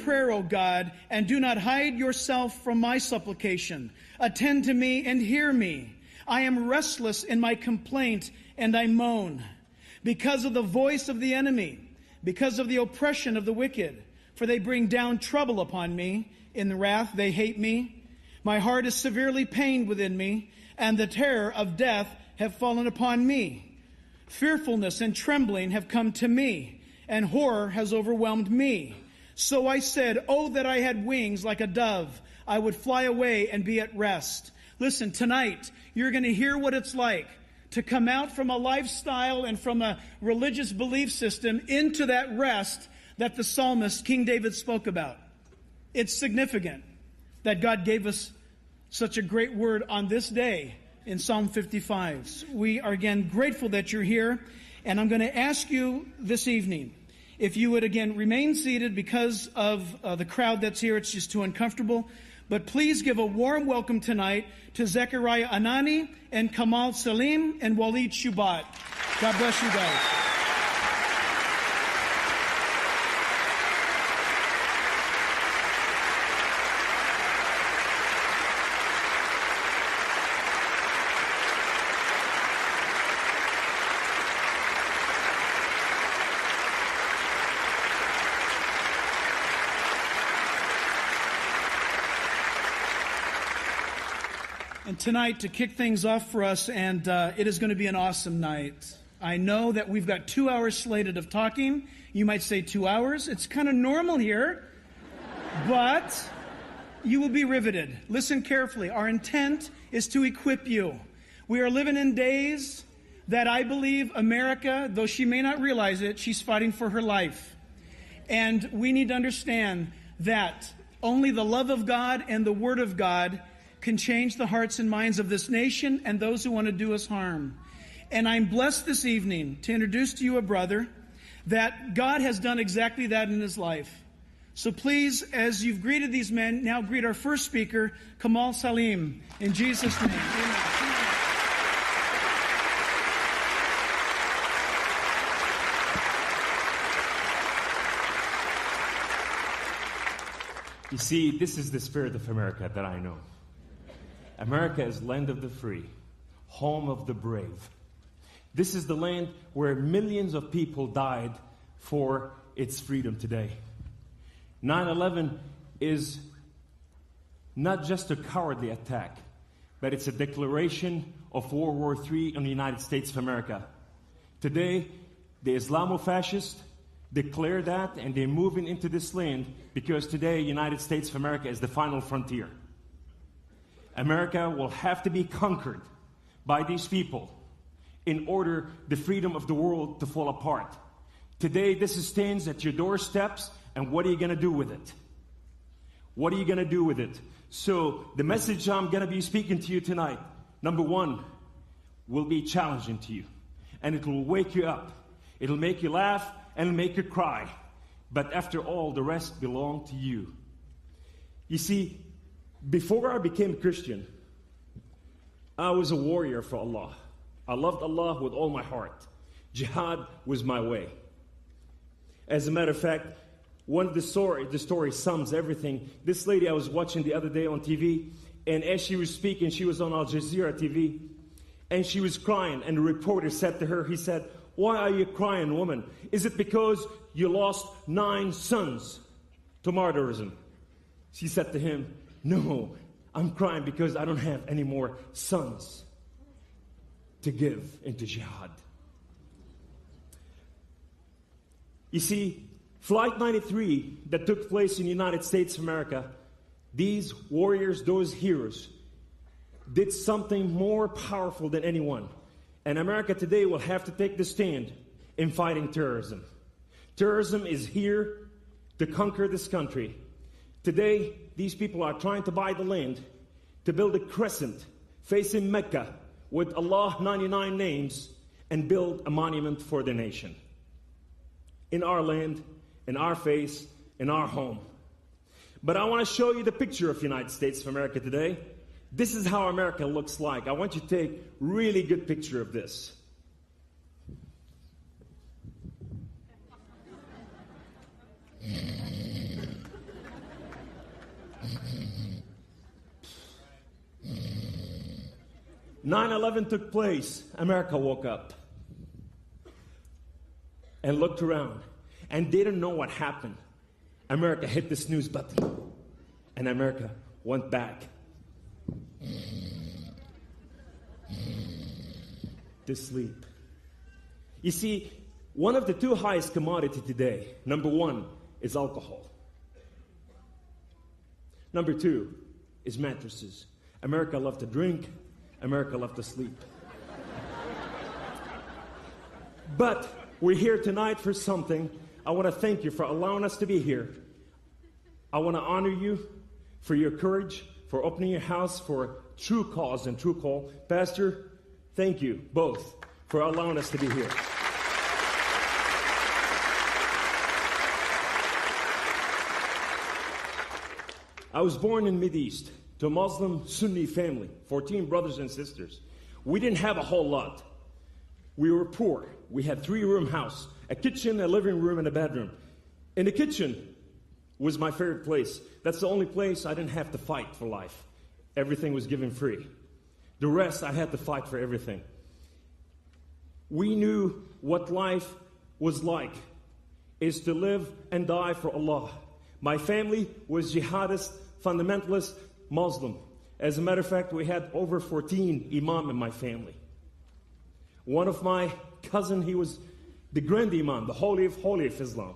prayer, O God, and do not hide yourself from my supplication. Attend to me and hear me. I am restless in my complaint, and I moan because of the voice of the enemy, because of the oppression of the wicked. For they bring down trouble upon me. In the wrath they hate me. My heart is severely pained within me, and the terror of death have fallen upon me. Fearfulness and trembling have come to me, and horror has overwhelmed me. So I said, oh, that I had wings like a dove. I would fly away and be at rest. Listen, tonight, you're going to hear what it's like to come out from a lifestyle and from a religious belief system into that rest that the psalmist King David spoke about. It's significant that God gave us such a great word on this day in Psalm 55. We are again grateful that you're here, and I'm going to ask you this evening if you would again remain seated because of the crowd that's here. It's just too uncomfortable. But please give a warm welcome tonight to Zechariah Anani and Kamal Salim and Walid Shoebat. God bless you guys. And tonight, to kick things off for us, and it is going to be an awesome night. I know that we've got 2 hours slated of talking. You might say 2 hours. It's kind of normal here, but you will be riveted. Listen carefully. Our intent is to equip you. We are living in days that I believe America, though she may not realize it, she's fighting for her life. And we need to understand that only the love of God and the Word of God can change the hearts and minds of this nation and those who want to do us harm. And I'm blessed this evening to introduce to you a brother that God has done exactly that in his life. So please, as you've greeted these men, now greet our first speaker, Kamal Salim, in Jesus' name. Amen. You see, this is the spirit of America that I know. America is land of the free, home of the brave. This is the land where millions of people died for its freedom today. 9/11 is not just a cowardly attack, but it's a declaration of World War III on the United States of America. Today, the Islamo-fascists declare that, and they're moving into this land because today, United States of America is the final frontier. America will have to be conquered by these people in order the freedom of the world to fall apart. Today, this stands at your doorsteps, and what are you going to do with it? What are you going to do with it? So, the message I'm going to be speaking to you tonight, number one, will be challenging to you, and it will wake you up. It'll make you laugh, and it'll make you cry. But after all, the rest belong to you. You see, before I became a Christian, I was a warrior for Allah. I loved Allah with all my heart. Jihad was my way. As a matter of fact, the story sums everything. This lady I was watching the other day on TV, and as she was speaking, she was on Al Jazeera TV, and she was crying, and the reporter said to her, he said, "Why are you crying, woman? Is it because you lost 9 sons to martyrism?" She said to him, "No, I'm crying because I don't have any more sons to give into jihad." You see, Flight 93 that took place in the United States of America, these warriors, those heroes, did something more powerful than anyone. And America today will have to take the stand in fighting terrorism. Terrorism is here to conquer this country. Today, these people are trying to buy the land to build a crescent facing Mecca with Allah 99 names and build a monument for the nation. In our land, in our face, in our home. But I want to show you the picture of the United States of America today. This is how America looks like. I want you to take a really good picture of this. 9/11 took place. America woke up and looked around and didn't know what happened. America hit the snooze button and America went back to sleep. You see, one of the two highest commodity today, number one, is alcohol. Number two is mattresses. America loved to drink. America loved to sleep. But we're here tonight for something. I want to thank you for allowing us to be here. I want to honor you for your courage, for opening your house for true cause and true call. Pastor, thank you both for allowing us to be here. I was born in Mideast to a Muslim Sunni family, 14 brothers and sisters. We didn't have a whole lot. We were poor. We had 3-room house, a kitchen, a living room, and a bedroom. In the kitchen was my favorite place. That's the only place I didn't have to fight for life. Everything was given free. The rest, I had to fight for everything. We knew what life was like, is to live and die for Allah. My family was jihadist, fundamentalist, Muslim. As a matter of fact, we had over 14 imam in my family. One of my cousin, he was the grand imam, the holy of Islam,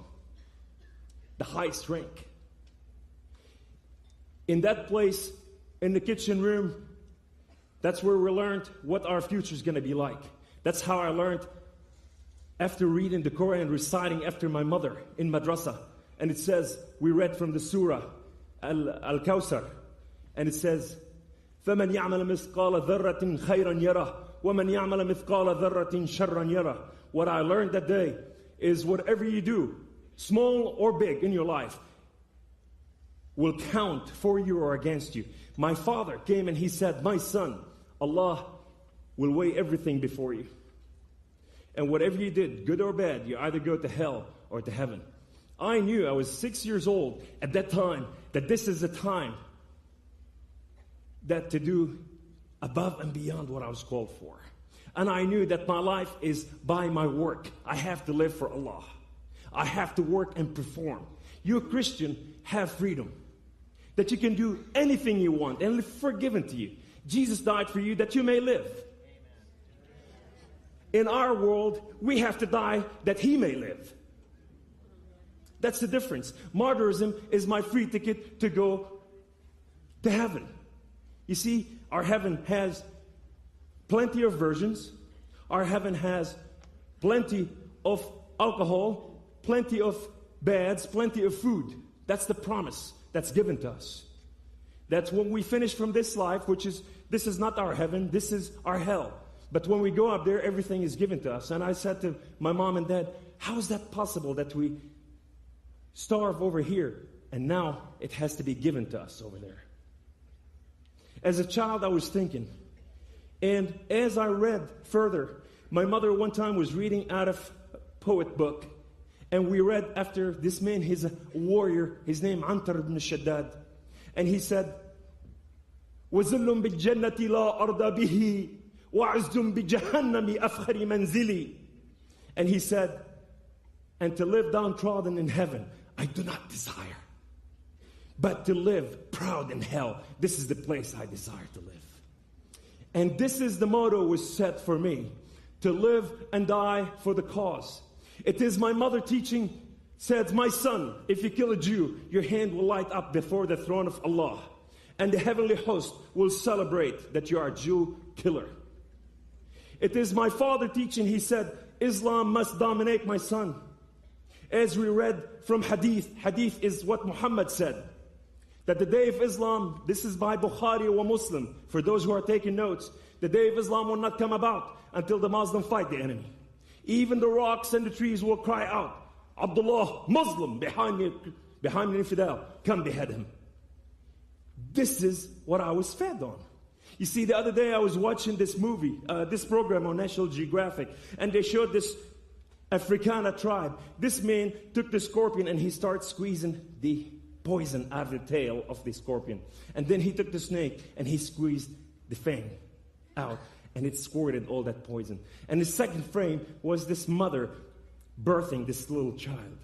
the highest rank. In that place, in the kitchen room, that's where we learned what our future is going to be like. That's how I learned after reading the Quran, reciting after my mother in madrasa. And it says, we read from the surah, Al-Kawthar, and it says, فَمَنْ يَعْمَلَ مِثْقَالَ ذَرَّةٍ خَيْرًا يَرَهُ وَمَنْ يَعْمَلَ مِثْقَالَ ذَرَّةٍ شَرًّا يَرَهُ. What I learned that day is whatever you do, small or big in your life, will count for you or against you. My father came and he said, my son, Allah will weigh everything before you. And whatever you did, good or bad, you either go to hell or to heaven. I knew, I was 6 years old at that time, that this is the time that to do above and beyond what I was called for. And I knew that my life is by my work. I have to live for Allah. I have to work and perform. You, a Christian, have freedom. That you can do anything you want and live forgiven to you. Jesus died for you that you may live. In our world, we have to die that He may live. That's the difference. Martyrism is my free ticket to go to heaven. You see, our heaven has plenty of versions. Our heaven has plenty of alcohol, plenty of beds, plenty of food. That's the promise that's given to us. That's when we finish from this life, this is not our heaven, this is our hell. But when we go up there, everything is given to us. And I said to my mom and dad, how is that possible that we starve over here and now it has to be given to us over there? As a child, I was thinking, and as I read further, my mother one time was reading out of a poet book, and we read after this man, he's a warrior, his name Antar ibn Shaddad, and he said, وَزِلٌّ بِالْجَنَّةِ لَا أَرْضَ بِهِ وَعُزْدٌ بِجَهَنَّمِ أَفْخَرِ مَنْزِلِي. And he said, and to live downtrodden in heaven, I do not desire. But to live proud in hell, this is the place I desire to live. And this is the motto was set for me, to live and die for the cause. It is my mother teaching, said, my son, if you kill a Jew, your hand will light up before the throne of Allah. And the heavenly host will celebrate that you are a Jew killer. It is my father teaching, he said, Islam must dominate, my son. As we read from Hadith is what Muhammad said. That the day of Islam, this is by Bukhari or Muslim, for those who are taking notes, the day of Islam will not come about until the Muslim fight the enemy. Even the rocks and the trees will cry out, Abdullah, Muslim, behind me, infidel, come behead him. This is what I was fed on. You see, the other day I was watching this movie, this program on National Geographic, and they showed this Africana tribe. This man took the scorpion and he started squeezing the poison out of the tail of the scorpion. And then he took the snake and he squeezed the fang out. and it squirted all that poison. And the second frame was this mother birthing this little child.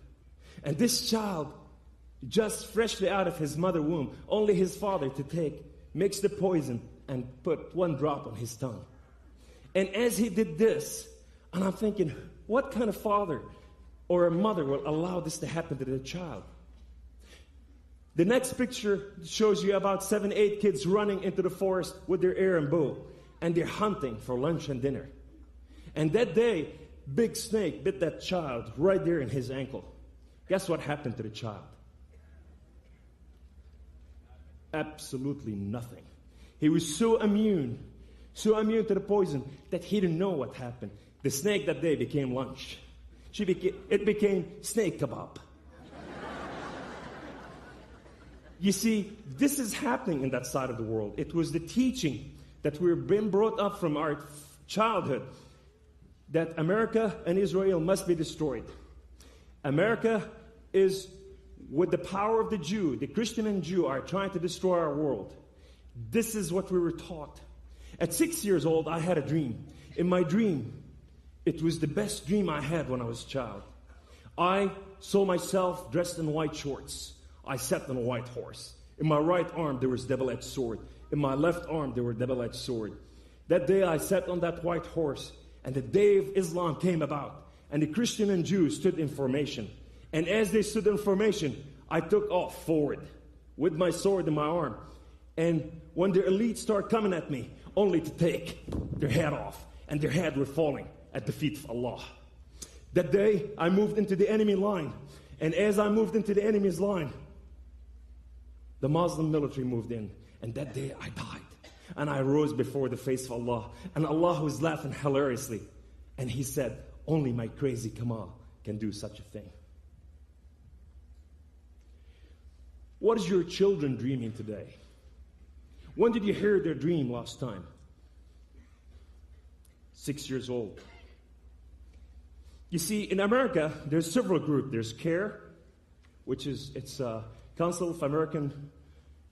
And this child, just freshly out of his mother womb, only his father to take, mix the poison and put one drop on his tongue. And as he did this, and I'm thinking, what kind of father or a mother will allow this to happen to their child? The next picture shows you about 7, 8 kids running into the forest with their arrow and bow, and they're hunting for lunch and dinner. And that day, big snake bit that child right there in his ankle. Guess what happened to the child? Absolutely nothing. He was so immune to the poison that he didn't know what happened. The snake that day became lunch. It became snake kebab. You see, this is happening in that side of the world. It was the teaching that we've been brought up from our childhood that America and Israel must be destroyed. America is, with the power of the Jew, the Christian and Jew are trying to destroy our world. This is what we were taught. At 6 years old, I had a dream. In my dream, it was the best dream I had when I was a child. I saw myself dressed in white shorts. I sat on a white horse. In my right arm, there was a double-edged sword. In my left arm, there were double-edged sword. That day, I sat on that white horse, and the day of Islam came about, and the Christian and Jews stood in formation. And as they stood in formation, I took off forward with my sword in my arm. And when the elites started coming at me, only to take their head off, and their head were falling at the feet of Allah. That day, I moved into the enemy line. And as I moved into the enemy's line, the Muslim military moved in. And that day, I died. And I rose before the face of Allah. And Allah was laughing hilariously. And He said, only my crazy Kamal can do such a thing. What is your children dreaming today? When did you hear their dream last time? 6 years old. You see, in America, there's several groups. There's CARE, which is, it's a Council of American,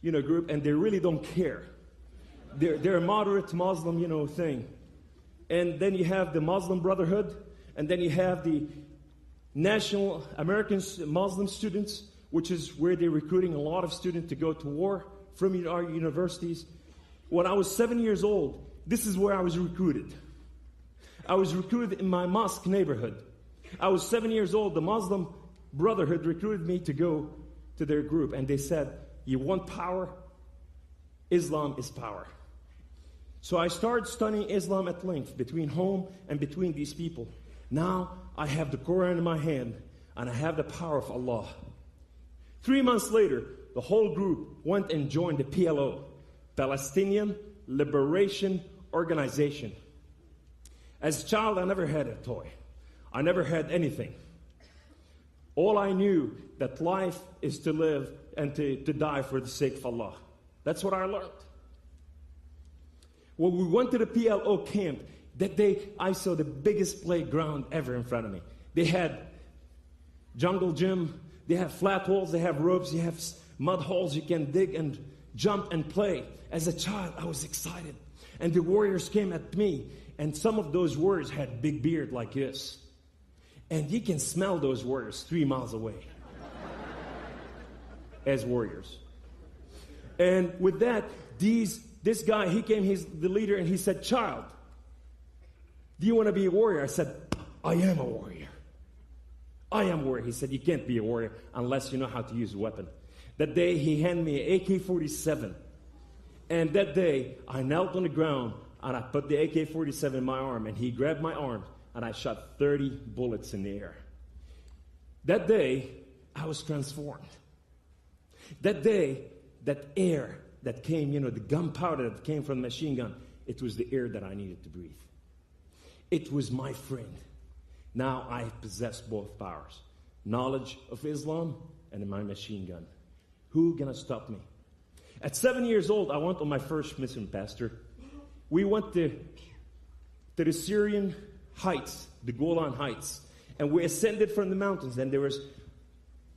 group, and they really don't care. They're a moderate Muslim, thing. And then you have the Muslim Brotherhood, and then you have the National American Muslim Students, which is where they're recruiting a lot of students to go to war from our universities. When I was 7 years old, this is where I was recruited. I was recruited in my mosque neighborhood. I was 7 years old. The Muslim Brotherhood recruited me to go to their group. And they said, you want power? Islam is power. So I started studying Islam at length, between home and between these people. Now I have the Quran in my hand, and I have the power of Allah. 3 months later, the whole group went and joined the PLO, Palestinian Liberation Organization. As a child, I never had a toy. I never had anything. All I knew that life is to live and to die for the sake of Allah. That's what I learned. When we went to the PLO camp, that day I saw the biggest playground ever in front of me. They had jungle gym, they have flat walls, they have ropes, they have mud holes you can dig and jump and play. As a child, I was excited. And the warriors came at me, and some of those warriors had big beard like this. And you can smell those warriors 3 miles away as warriors. And with that, this guy, he came, he's the leader, and he said, child, do you want to be a warrior? I said, I am a warrior. I am a warrior. He said, you can't be a warrior unless you know how to use a weapon. That day, he handed me an AK-47. And that day, I knelt on the ground, and I put the AK-47 in my arm, and he grabbed my arm, and I shot 30 bullets in the air. That day, I was transformed. That day, that air that came, the gunpowder that came from the machine gun, it was the air that I needed to breathe. It was my friend. Now I possess both powers, knowledge of Islam and my machine gun. Who gonna stop me? At 7 years old, I went on my first mission, Pastor. We went to the Syrian heights, the Golan Heights, and we ascended from the mountains, and there was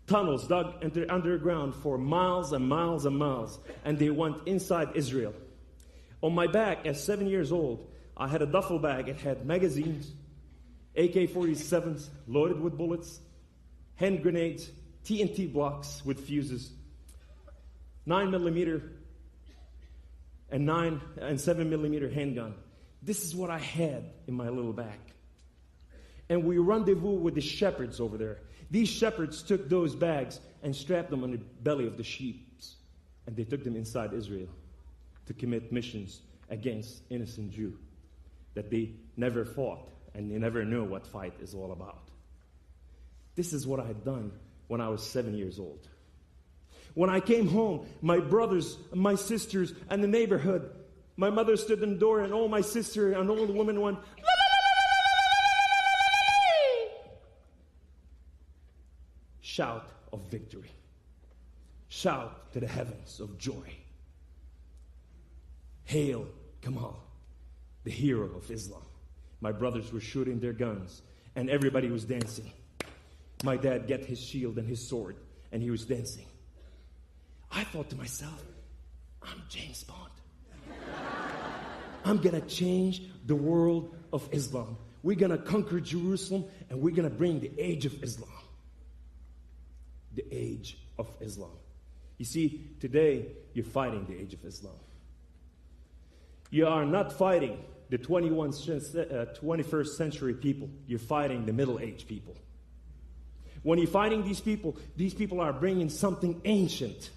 tunnels dug underground for miles and miles and miles, and they went inside Israel. On my back, at 7 years old, I had a duffel bag. It had magazines, AK-47s loaded with bullets, hand grenades, TNT blocks with fuses, 9mm and 7mm handgun. This is what I had in my little bag. And we rendezvous with the shepherds over there. These shepherds took those bags and strapped them on the belly of the sheep. And they took them inside Israel to commit missions against innocent Jews that they never fought and they never know what fight is all about. This is what I had done when I was 7 years old. When I came home, my brothers, my sisters, and the neighborhood, my mother stood in the door and all my sister and all the women went, shout of victory. Shout to the heavens of joy. Hail Kamal, the hero of Islam. My brothers were shooting their guns and everybody was dancing. My dad got his shield and his sword and he was dancing. I thought to myself, I'm James Bond. I'm going to change the world of Islam. We're going to conquer Jerusalem and we're going to bring the age of Islam. The age of Islam. You see, today you're fighting the age of Islam. You are not fighting the 21st century people. You're fighting the middle-aged people. When you're fighting these people are bringing something ancient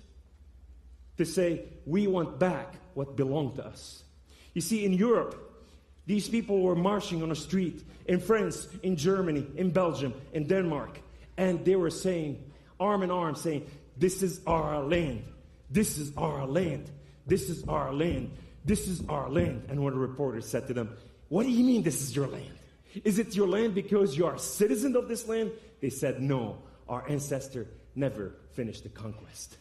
to say, we want back what belonged to us. You see, in Europe, these people were marching on a street, in France, in Germany, in Belgium, in Denmark, and they were saying, arm in arm, saying, this is our land, this is our land, this is our land, this is our land. And one reporter said to them, what do you mean this is your land? Is it your land because you are a citizen of this land? They said, no, our ancestor never finished the conquest.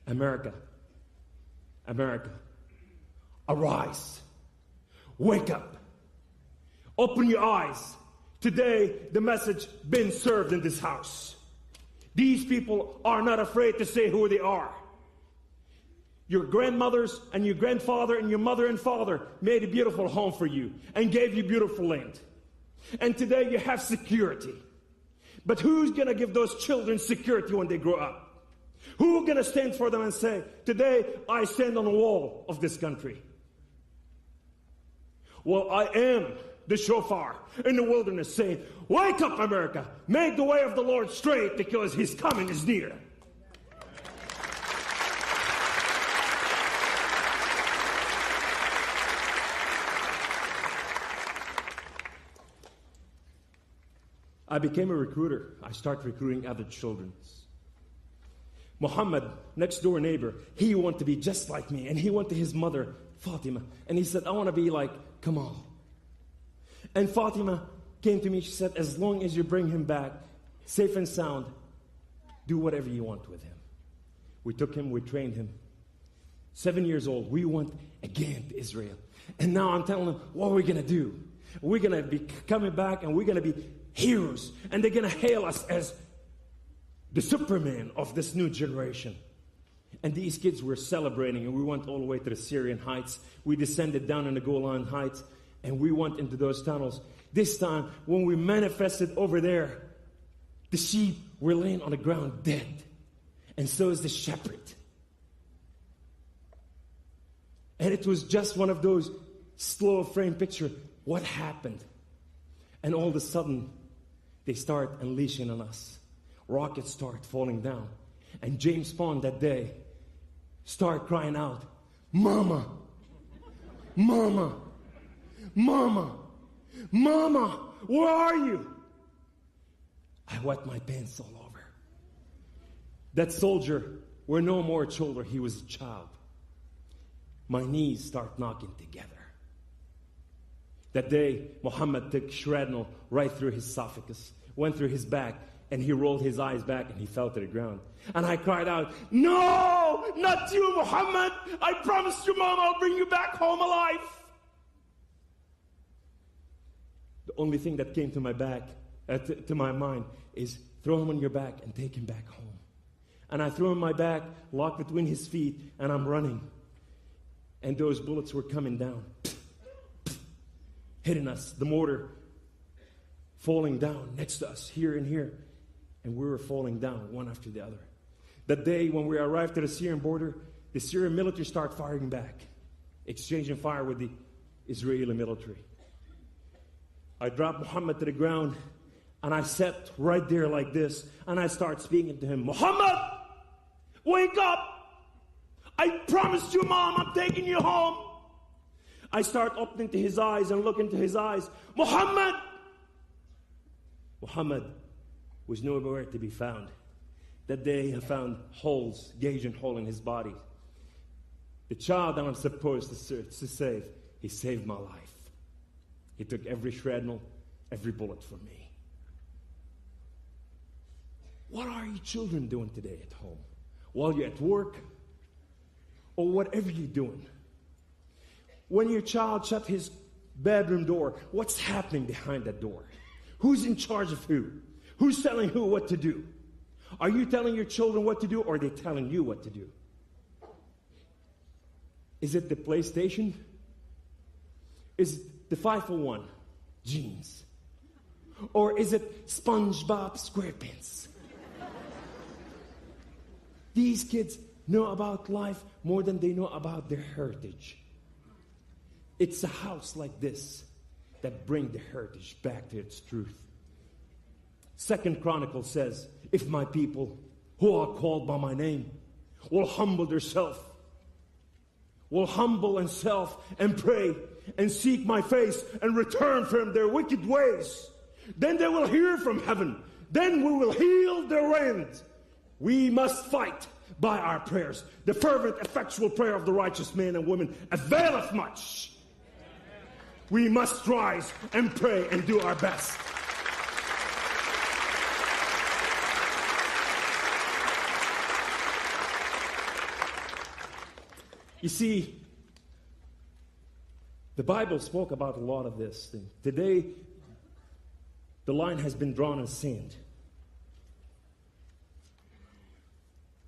America, America, arise, wake up, open your eyes. Today, the message been served in this house. These people are not afraid to say who they are. Your grandmothers and your grandfather and your mother and father made a beautiful home for you and gave you beautiful land. And today you have security. But who's going to give those children security when they grow up? Who's going to stand for them and say, today I stand on the wall of this country? Well, I am the shofar in the wilderness saying, wake up, America, make the way of the Lord straight because his coming is near. I became a recruiter. I started recruiting other children. Muhammad, next door neighbor, he wanted to be just like me. And he went to his mother, Fatima, and he said, I want to be like Kamal. And Fatima came to me, she said, as long as you bring him back, safe and sound, do whatever you want with him. We took him, we trained him. 7 years old, we went again to Israel. And now I'm telling them, what are we going to do? We're going to be coming back and we're going to be heroes. And they're going to hail us as the Superman of this new generation. And these kids were celebrating, and we went all the way to the Syrian Heights. We descended down in the Golan Heights, and we went into those tunnels. This time, when we manifested over there, the sheep were laying on the ground dead. And so is the shepherd. And it was just one of those slow frame picture. What happened? And all of a sudden, they start unleashing on us. Rockets start falling down. And James Bond that day started crying out, Mama, Mama, Mama, Mama, where are you? I wet my pants all over. That soldier were no more a soldier, he was a child. My knees start knocking together. That day, Muhammad took shrapnel right through his esophagus, went through his back, and he rolled his eyes back and he fell to the ground. And I cried out, no, not you, Muhammad. I promised your mom I'll bring you back home alive. The only thing that came to my back, to my mind, is throw him on your back and take him back home. And I threw him my back, locked between his feet, and I'm running. And those bullets were coming down, hitting us. The mortar falling down next to us, here and here. And we were falling down, one after the other. That day when we arrived at the Syrian border, the Syrian military started firing back, exchanging fire with the Israeli military. I dropped Muhammad to the ground, and I sat right there like this, and I started speaking to him. Muhammad, wake up! I promised you, Mom, I'm taking you home. I start opening to his eyes and looking to his eyes. Muhammad! Muhammad was nowhere to be found. That day I found holes, gauging hole in his body. The child that I'm supposed to save, he saved my life. He took every shrapnel, every bullet from me. What are you children doing today at home? While you're at work, or whatever you're doing. When your child shut his bedroom door, what's happening behind that door? Who's in charge of who? Who's telling who what to do? Are you telling your children what to do, or are they telling you what to do? Is it the PlayStation? Is it the 501 jeans? Or is it SpongeBob SquarePants? These kids know about life more than they know about their heritage. It's a house like this that brings the heritage back to its truth. 2nd Chronicles says, if my people who are called by my name will humble themselves, will humble themselves and pray and seek my face and return from their wicked ways, then they will hear from heaven. Then we will heal their land. We must fight by our prayers. The fervent, effectual prayer of the righteous man and woman availeth much. We must rise and pray and do our best. You see, the Bible spoke about a lot of this thing. Today, the line has been drawn in sand.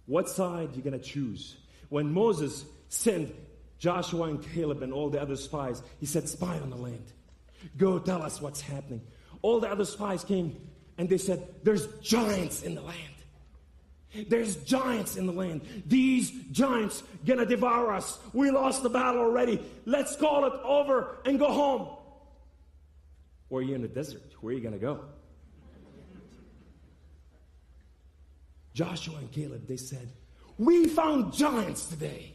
What side are you going to choose? When Moses sent Joshua and Caleb and all the other spies, he said, spy on the land. Go tell us what's happening. All the other spies came and they said, there's giants in the land. There's giants in the land. These giants gonna devour us. We lost the battle already. Let's call it over and go home. Or are you in the desert? Where are you gonna go? Joshua and Caleb, they said, we found giants today,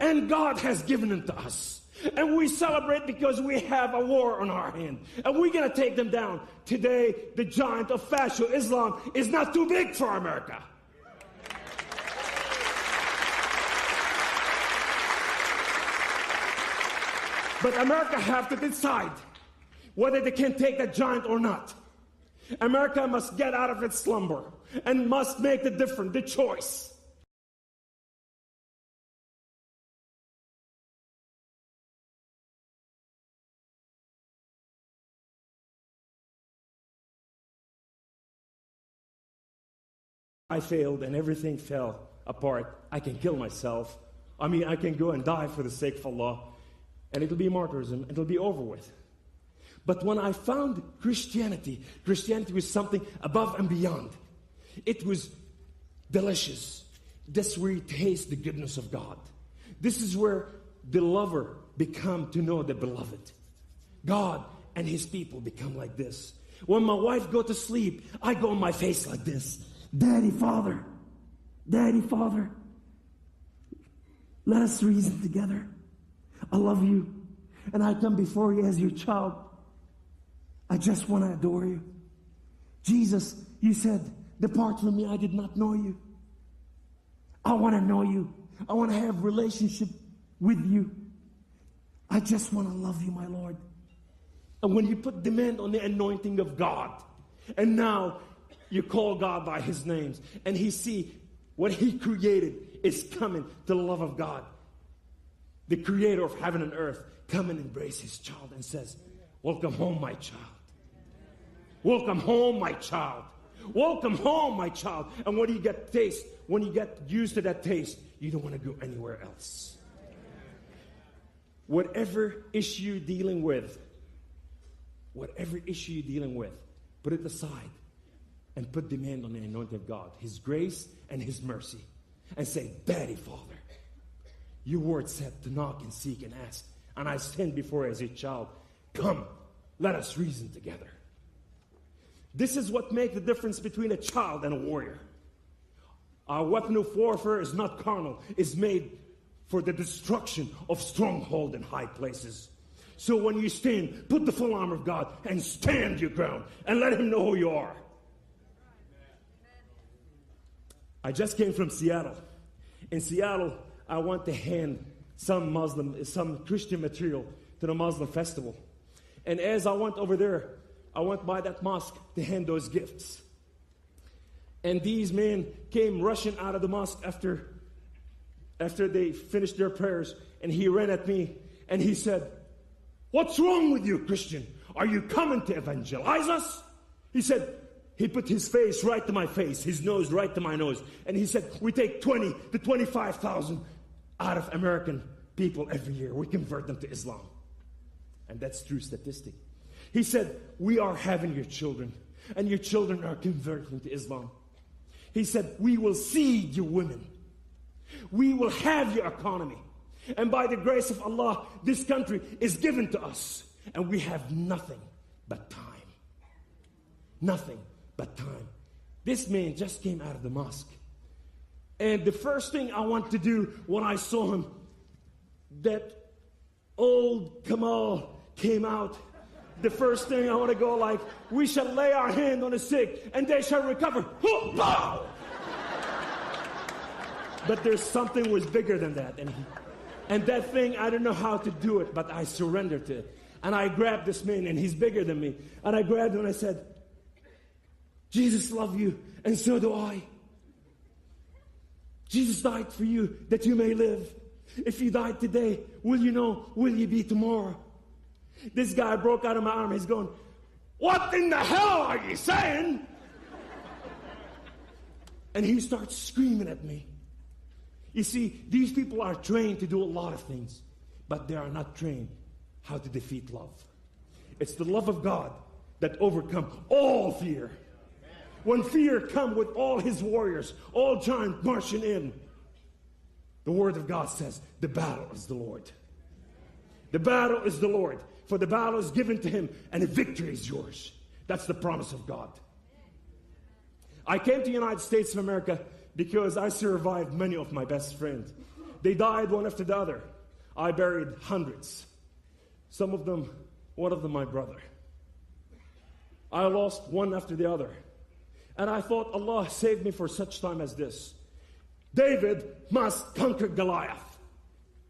and God has given them to us. And we celebrate because we have a war on our hand. And we're going to take them down. Today, the giant of fascist Islam is not too big for America. But America have to decide whether they can take that giant or not. America must get out of its slumber and must make the choice. I failed and everything fell apart. I can kill myself. I mean, I can go and die for the sake of Allah. And it'll be martyrdom. It'll be over with. But when I found Christianity, Christianity was something above and beyond. It was delicious. That's where you taste the goodness of God. This is where the lover become to know the beloved. God and his people become like this. When my wife go to sleep, I go on my face like this. Daddy, Father, let us reason together. I love you, and I come before you as your child. I just want to adore you. Jesus, you said, depart from me, I did not know you. I want to know you. I want to have relationship with you. I just want to love you, my Lord. And when you put demand on the anointing of God, and now you call God by his names, and he see what he created is coming to the love of God. The creator of heaven and earth come and embrace his child and says, welcome home, my child. Welcome home, my child. Welcome home, my child. And when you get used to that taste, you don't want to go anywhere else. Whatever issue you're dealing with, put it aside and put demand on the anointing of God, His grace and His mercy. And say, Daddy, Father, your word said to knock and seek and ask. And I stand before you as a child. Come, let us reason together. This is what makes the difference between a child and a warrior. Our weapon of warfare is not carnal. It's made for the destruction of stronghold and high places. So when you stand, put the full armor of God and stand your ground and let Him know who you are. I just came from Seattle. In Seattle, I went to hand some Christian material to the Muslim festival. And as I went over there, I went by that mosque to hand those gifts. And these men came rushing out of the mosque after they finished their prayers. And he ran at me and he said, "What's wrong with you, Christian? Are you coming to evangelize us?" He said, he put his face right to my face, his nose right to my nose. And he said, "We take 20 to 25,000 out of American people every year. We convert them to Islam." And that's true statistic. He said, "We are having your children, and your children are converting to Islam." He said, "We will seed your women. We will have your economy. And by the grace of Allah, this country is given to us. And we have nothing but time. Nothing but time." This man just came out of the mosque. And the first thing I want to do when I saw him, that old Kamal came out. The first thing I want to go like, "We shall lay our hand on the sick and they shall recover." Bow! But there's something was bigger than that. And that thing, I don't know how to do it, but I surrendered to it. And I grabbed this man, and he's bigger than me. And I grabbed him and I said, "Jesus loves you, and so do I. Jesus died for you that you may live. If you died today, will you be tomorrow?" This guy broke out of my arm. He's going, "What in the hell are you saying?" And he starts screaming at me. You see, these people are trained to do a lot of things, but they are not trained how to defeat love. It's the love of God that overcomes all fear. When fear comes with all his warriors, all giants marching in, the word of God says, the battle is the Lord. The battle is the Lord, for the battle is given to him, and the victory is yours. That's the promise of God. I came to the United States of America because I survived many of my best friends. They died one after the other. I buried hundreds. One of them my brother. I lost one after the other. And I thought, Allah saved me for such time as this. David must conquer Goliath.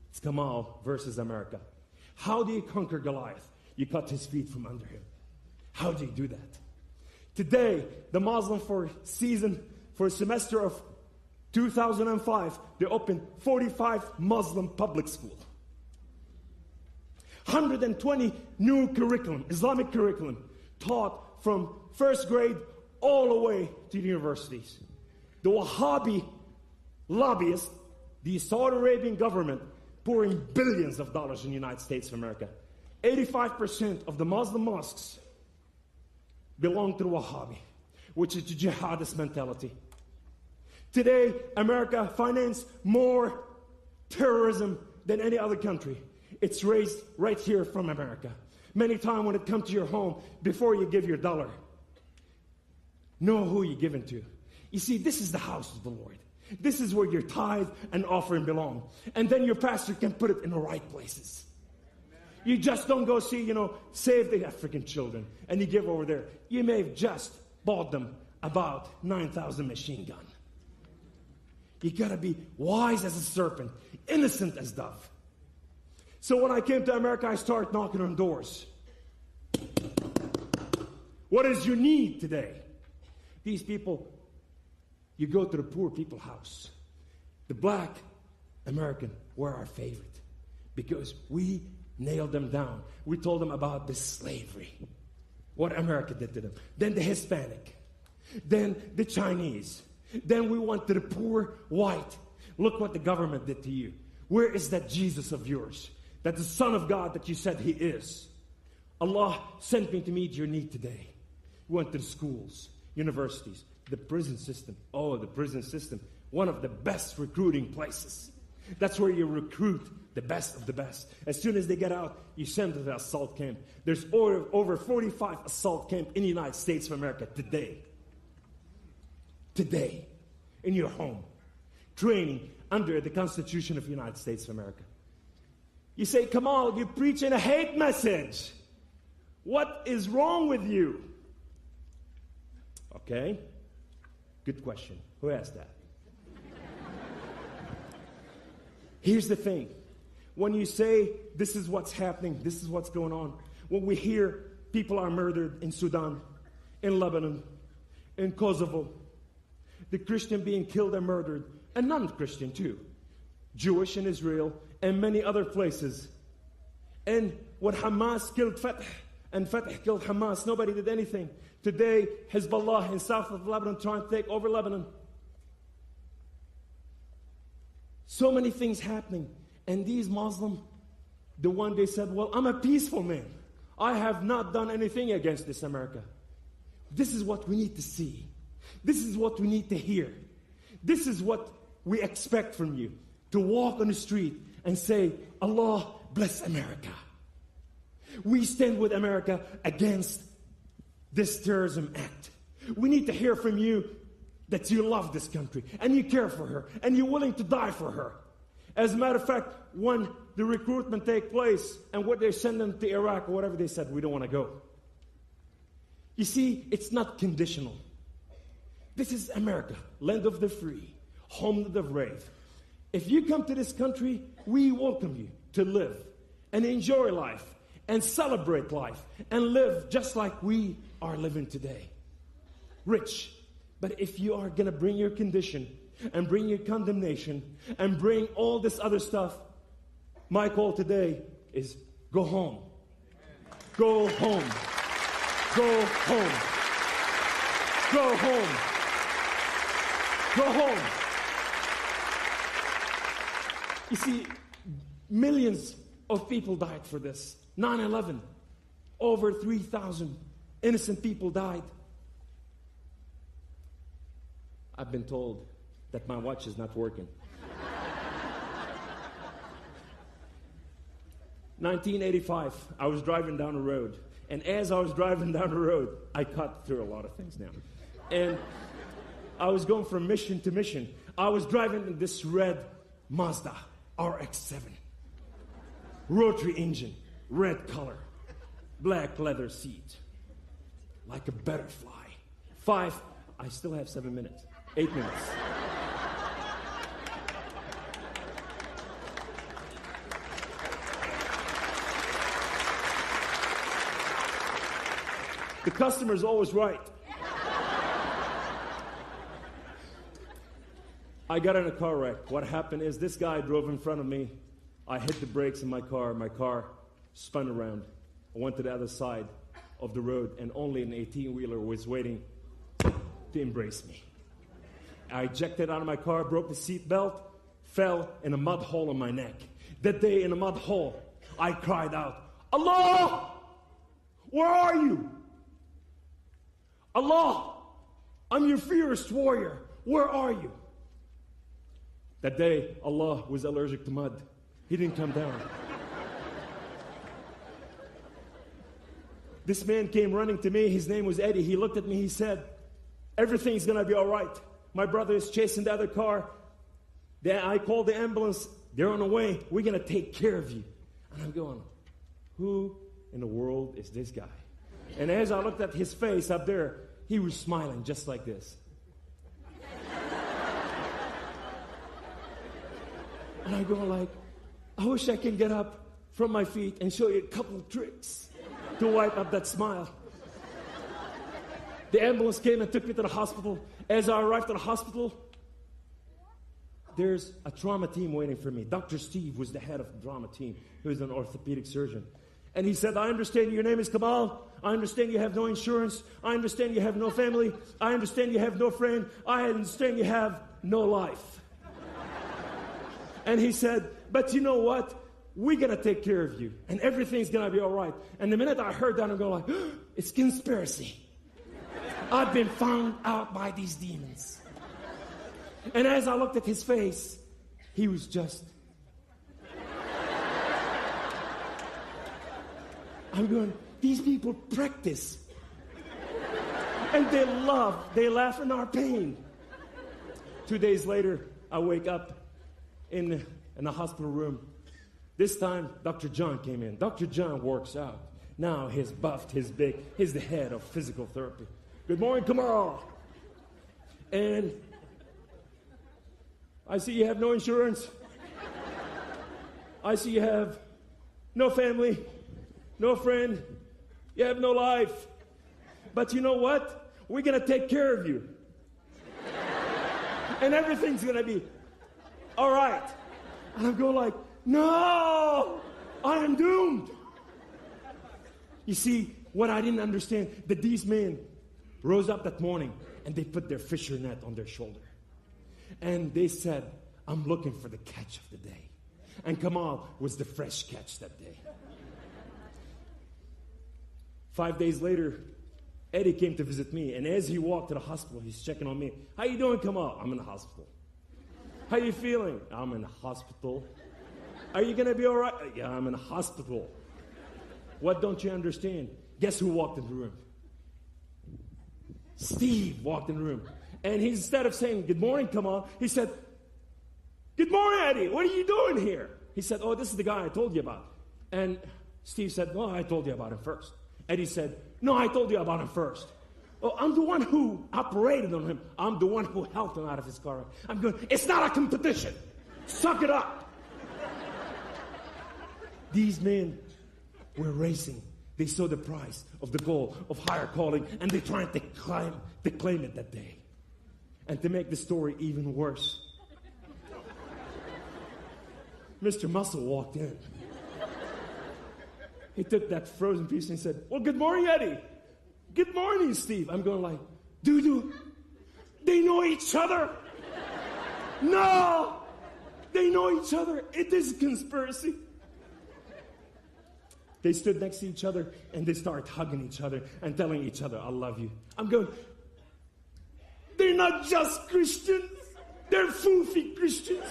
It's Kamal versus America. How do you conquer Goliath? You cut his feet from under him. How do you do that? Today, the Muslim for a semester of 2005, they opened 45 Muslim public schools. 120 new curriculum, Islamic curriculum, taught from first grade all the way to the universities. The Wahhabi lobbyists, the Saudi Arabian government, pouring billions of dollars in the United States of America. 85% of the Muslim mosques belong to the Wahhabi, which is the jihadist mentality. Today, America finances more terrorism than any other country. It's raised right here from America. Many times when it comes to your home, before you give your dollar, know who you're giving to. You see, this is the house of the Lord. This is where your tithe and offering belong. And then your pastor can put it in the right places. You just don't go see, save the African children, and you give over there. You may have just bought them about 9,000 machine gun. You gotta be wise as a serpent, innocent as dove. So when I came to America, I started knocking on doors. What is your need today? These people, you go to the poor people's house. The black American were our favorite because we nailed them down. We told them about the slavery, what America did to them. Then the Hispanic. then the Chinese, then we want the poor white. Look what the government did to you. Where is that Jesus of yours? That the Son of God that you said He is? Allah sent me to meet your need today. We went to the schools, universities, the prison system. Oh, the prison system. One of the best recruiting places. That's where you recruit the best of the best. As soon as they get out, you send them to the assault camp. There's over 45 assault camps in the United States of America today. Today. In your home. Training under the Constitution of the United States of America. You say, Kamal, you're preaching a hate message. What is wrong with you? Okay. Good question. Who asked that? Here's the thing. When you say, this is what's happening, this is what's going on, when we hear people are murdered in Sudan, in Lebanon, in Kosovo, the Christian being killed and murdered, and non-Christian too, Jewish in Israel, and many other places. And when Hamas killed Fatah, and Fatah killed Hamas, nobody did anything. Today, Hezbollah in south of Lebanon trying to take over Lebanon. So many things happening. And these Muslims, the one they said, well, I'm a peaceful man. I have not done anything against this America. This is what we need to see. This is what we need to hear. This is what we expect from you. To walk on the street and say, Allah bless America. We stand with America against this terrorism act. We need to hear from you that you love this country and you care for her and you're willing to die for her. As a matter of fact, when the recruitment take place and what they send them to Iraq or whatever they said, we don't want to go. You see, it's not conditional. This is America, land of the free, home of the brave. If you come to this country, we welcome you to live and enjoy life and celebrate life and live just like we are living today. Rich. But if you are going to bring your condition and bring your condemnation and bring all this other stuff, my call today is go home. Go home. Go home. Go home. Go home. You see, millions of people died for this. 9/11, over 3,000 innocent people died. I've been told that my watch is not working. 1985, I was driving down the road. And as I was driving down the road, I cut through a lot of things now. And I was going from mission to mission. I was driving in this red Mazda RX-7. Rotary engine, red color, black leather seat. Like a butterfly. I still have 7 minutes. 8 minutes. The customer's always right. I got in a car wreck. What happened is this guy drove in front of me. I hit the brakes in my car. My car spun around. I went to the other side of the road, and only an 18-wheeler was waiting to embrace me. I ejected out of my car, broke the seat belt, fell in a mud hole in my neck. That day in a mud hole, I cried out, Allah, where are you? Allah, I'm your fierce warrior. Where are you? That day, Allah was allergic to mud. He didn't come down. This man came running to me. His name was Eddie. He looked at me. He said, everything's going to be all right. My brother is chasing the other car. Then I called the ambulance. They're on the way. We're going to take care of you. And I'm going, who in the world is this guy? And as I looked at his face up there, he was smiling just like this. And I go like, I wish I can get up from my feet and show you a couple of tricks to wipe up that smile. The ambulance came and took me to the hospital. As I arrived at the hospital, there's a trauma team waiting for me. Dr. Steve was the head of the trauma team. He was an orthopedic surgeon. And he said, I understand your name is Kamal. I understand you have no insurance. I understand you have no family. I understand you have no friend. I understand you have no life. And he said, but you know what? We're going to take care of you. And everything's going to be all right. And the minute I heard that, I'm going like, it's conspiracy. I've been found out by these demons. And as I looked at his face, he was just... I'm going, these people practice. And they laugh in our pain. 2 days later, I wake up in the hospital room. This time, Dr. John came in. Dr. John works out. Now he's buffed, he's big. He's the head of physical therapy. Good morning, Kamal. And I see you have no insurance. I see you have no family, no friend. You have no life. But you know what? We're going to take care of you. And everything's going to be all right. And I'm going like, no, I am doomed. You see, what I didn't understand, that these men rose up that morning and they put their fisher net on their shoulder. And they said, I'm looking for the catch of the day. And Kamal was the fresh catch that day. 5 days later, Eddie came to visit me. And as he walked to the hospital, he's checking on me. How you doing, Kamal? I'm in the hospital. How you feeling? I'm in the hospital. Are you going to be all right? Yeah, I'm in the hospital. What don't you understand? Guess who walked in the room? Steve walked in the room. And instead of saying, good morning, Kamal, he said, good morning, Eddie. What are you doing here? He said, oh, this is the guy I told you about. And Steve said, no, I told you about him first. Eddie said, no, I told you about him first. Oh, I'm the one who operated on him. I'm the one who helped him out of his car. I'm going, it's not a competition. Suck it up. These men were racing. They saw the price of the goal of higher calling, and they tried to claim it that day. And to make the story even worse, Mr. Muscle walked in. He took that frozen piece and he said, well, good morning, Eddie. Good morning, Steve. I'm going like, doo-doo, they know each other. No, they know each other. It is a conspiracy. They stood next to each other and they started hugging each other and telling each other, I love you. I'm going, they're not just Christians. They're foofy Christians.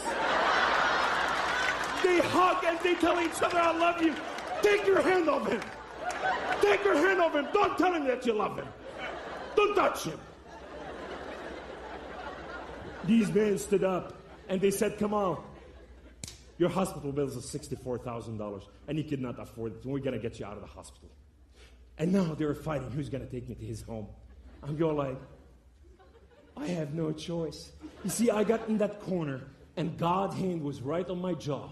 They hug and they tell each other, I love you. Take your hand off him. Take your hand off him. Don't tell him that you love him. Don't touch him. These men stood up and they said, come on. Your hospital bills are $64,000 and you cannot afford it. We're going to get you out of the hospital. And now they're fighting who's going to take me to his home. I'm going like, I have no choice. You see, I got in that corner and God's hand was right on my jaw.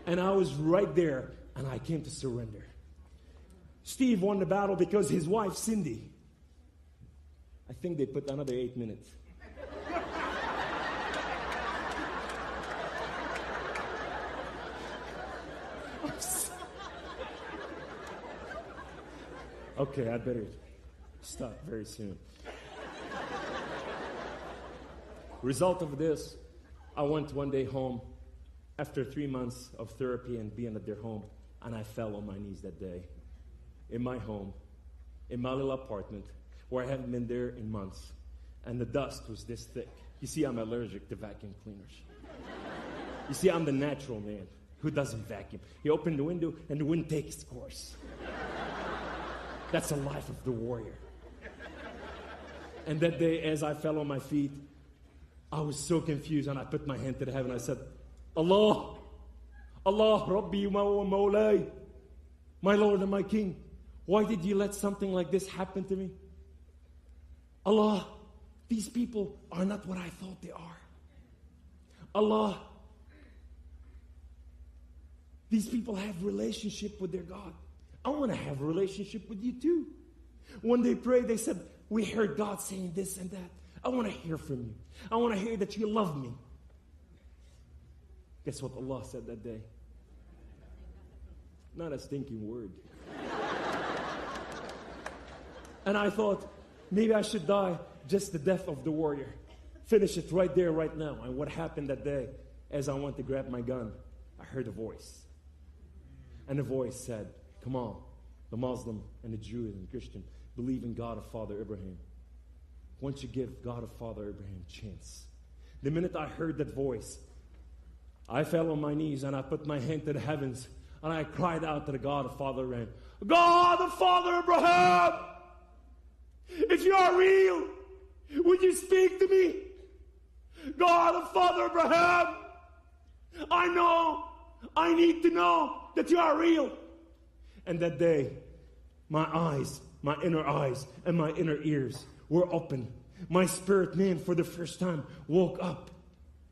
And I was right there and I came to surrender. Steve won the battle because his wife, Cindy, I think they put another 8 minutes. Okay, I better stop very soon. Result of this, I went one day home after 3 months of therapy and being at their home, and I fell on my knees that day in my home, in my little apartment, where I haven't been there in months, and the dust was this thick. You see, I'm allergic to vacuum cleaners. You see, I'm the natural man who doesn't vacuum. He opened the window, and the wind takes its course. That's the life of the warrior. And that day, as I fell on my feet, I was so confused, and I put my hand to the heaven. I said, Allah, Allah, Rabbi wa Mawlay, my Lord and my King, why did you let something like this happen to me? Allah, these people are not what I thought they are. Allah, these people have relationship with their God. I want to have a relationship with you too. When they prayed, they said, we heard God saying this and that. I want to hear from you. I want to hear that you love me. Guess what Allah said that day? Not a stinking word. And I thought, maybe I should die just the death of the warrior. Finish it right there, right now. And what happened that day, as I went to grab my gun, I heard a voice. And the voice said, come on, the Muslim and the Jew and the Christian believe in God of Father Abraham. Why don't you give God of Father Abraham a chance? The minute I heard that voice, I fell on my knees and I put my hand to the heavens and I cried out to the God of Father Abraham, God of Father Abraham, if you are real, would you speak to me? God of Father Abraham, I need to know that you are real. And that day, my eyes, my inner eyes and my inner ears were open. My spirit man for the first time woke up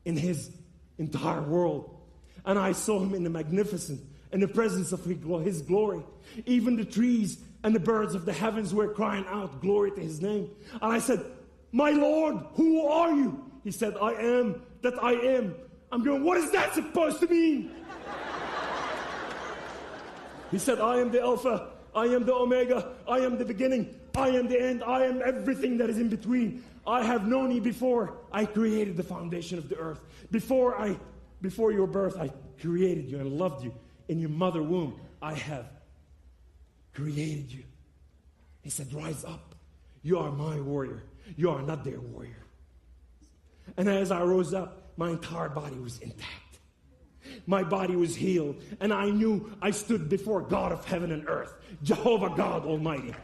in his entire world. And I saw him in the magnificent, in the presence of his glory. Even the trees and the birds of the heavens were crying out glory to his name. And I said, my Lord, who are you? He said, I am that I am. I'm going, what is that supposed to mean? He said, I am the Alpha, I am the Omega, I am the beginning, I am the end, I am everything that is in between. I have known you before I created the foundation of the earth. Before your birth, I created you and loved you. In your mother womb, I have created you. He said, rise up. You are my warrior. You are not their warrior. And as I rose up, my entire body was intact. My body was healed. And I knew I stood before God of heaven and earth, Jehovah God Almighty.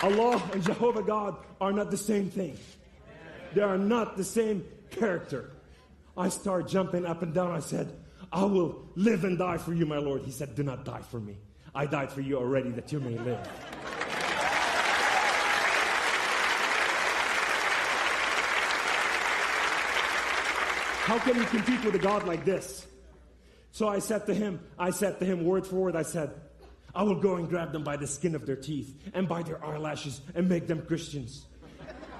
Allah and Jehovah God are not the same thing. They are not the same character. I started jumping up and down. I said, I will live and die for you, my Lord. He said, do not die for me. I died for you already that you may live. How can you compete with a God like this? So I said to him word for word, I said, I will go and grab them by the skin of their teeth and by their eyelashes and make them Christians.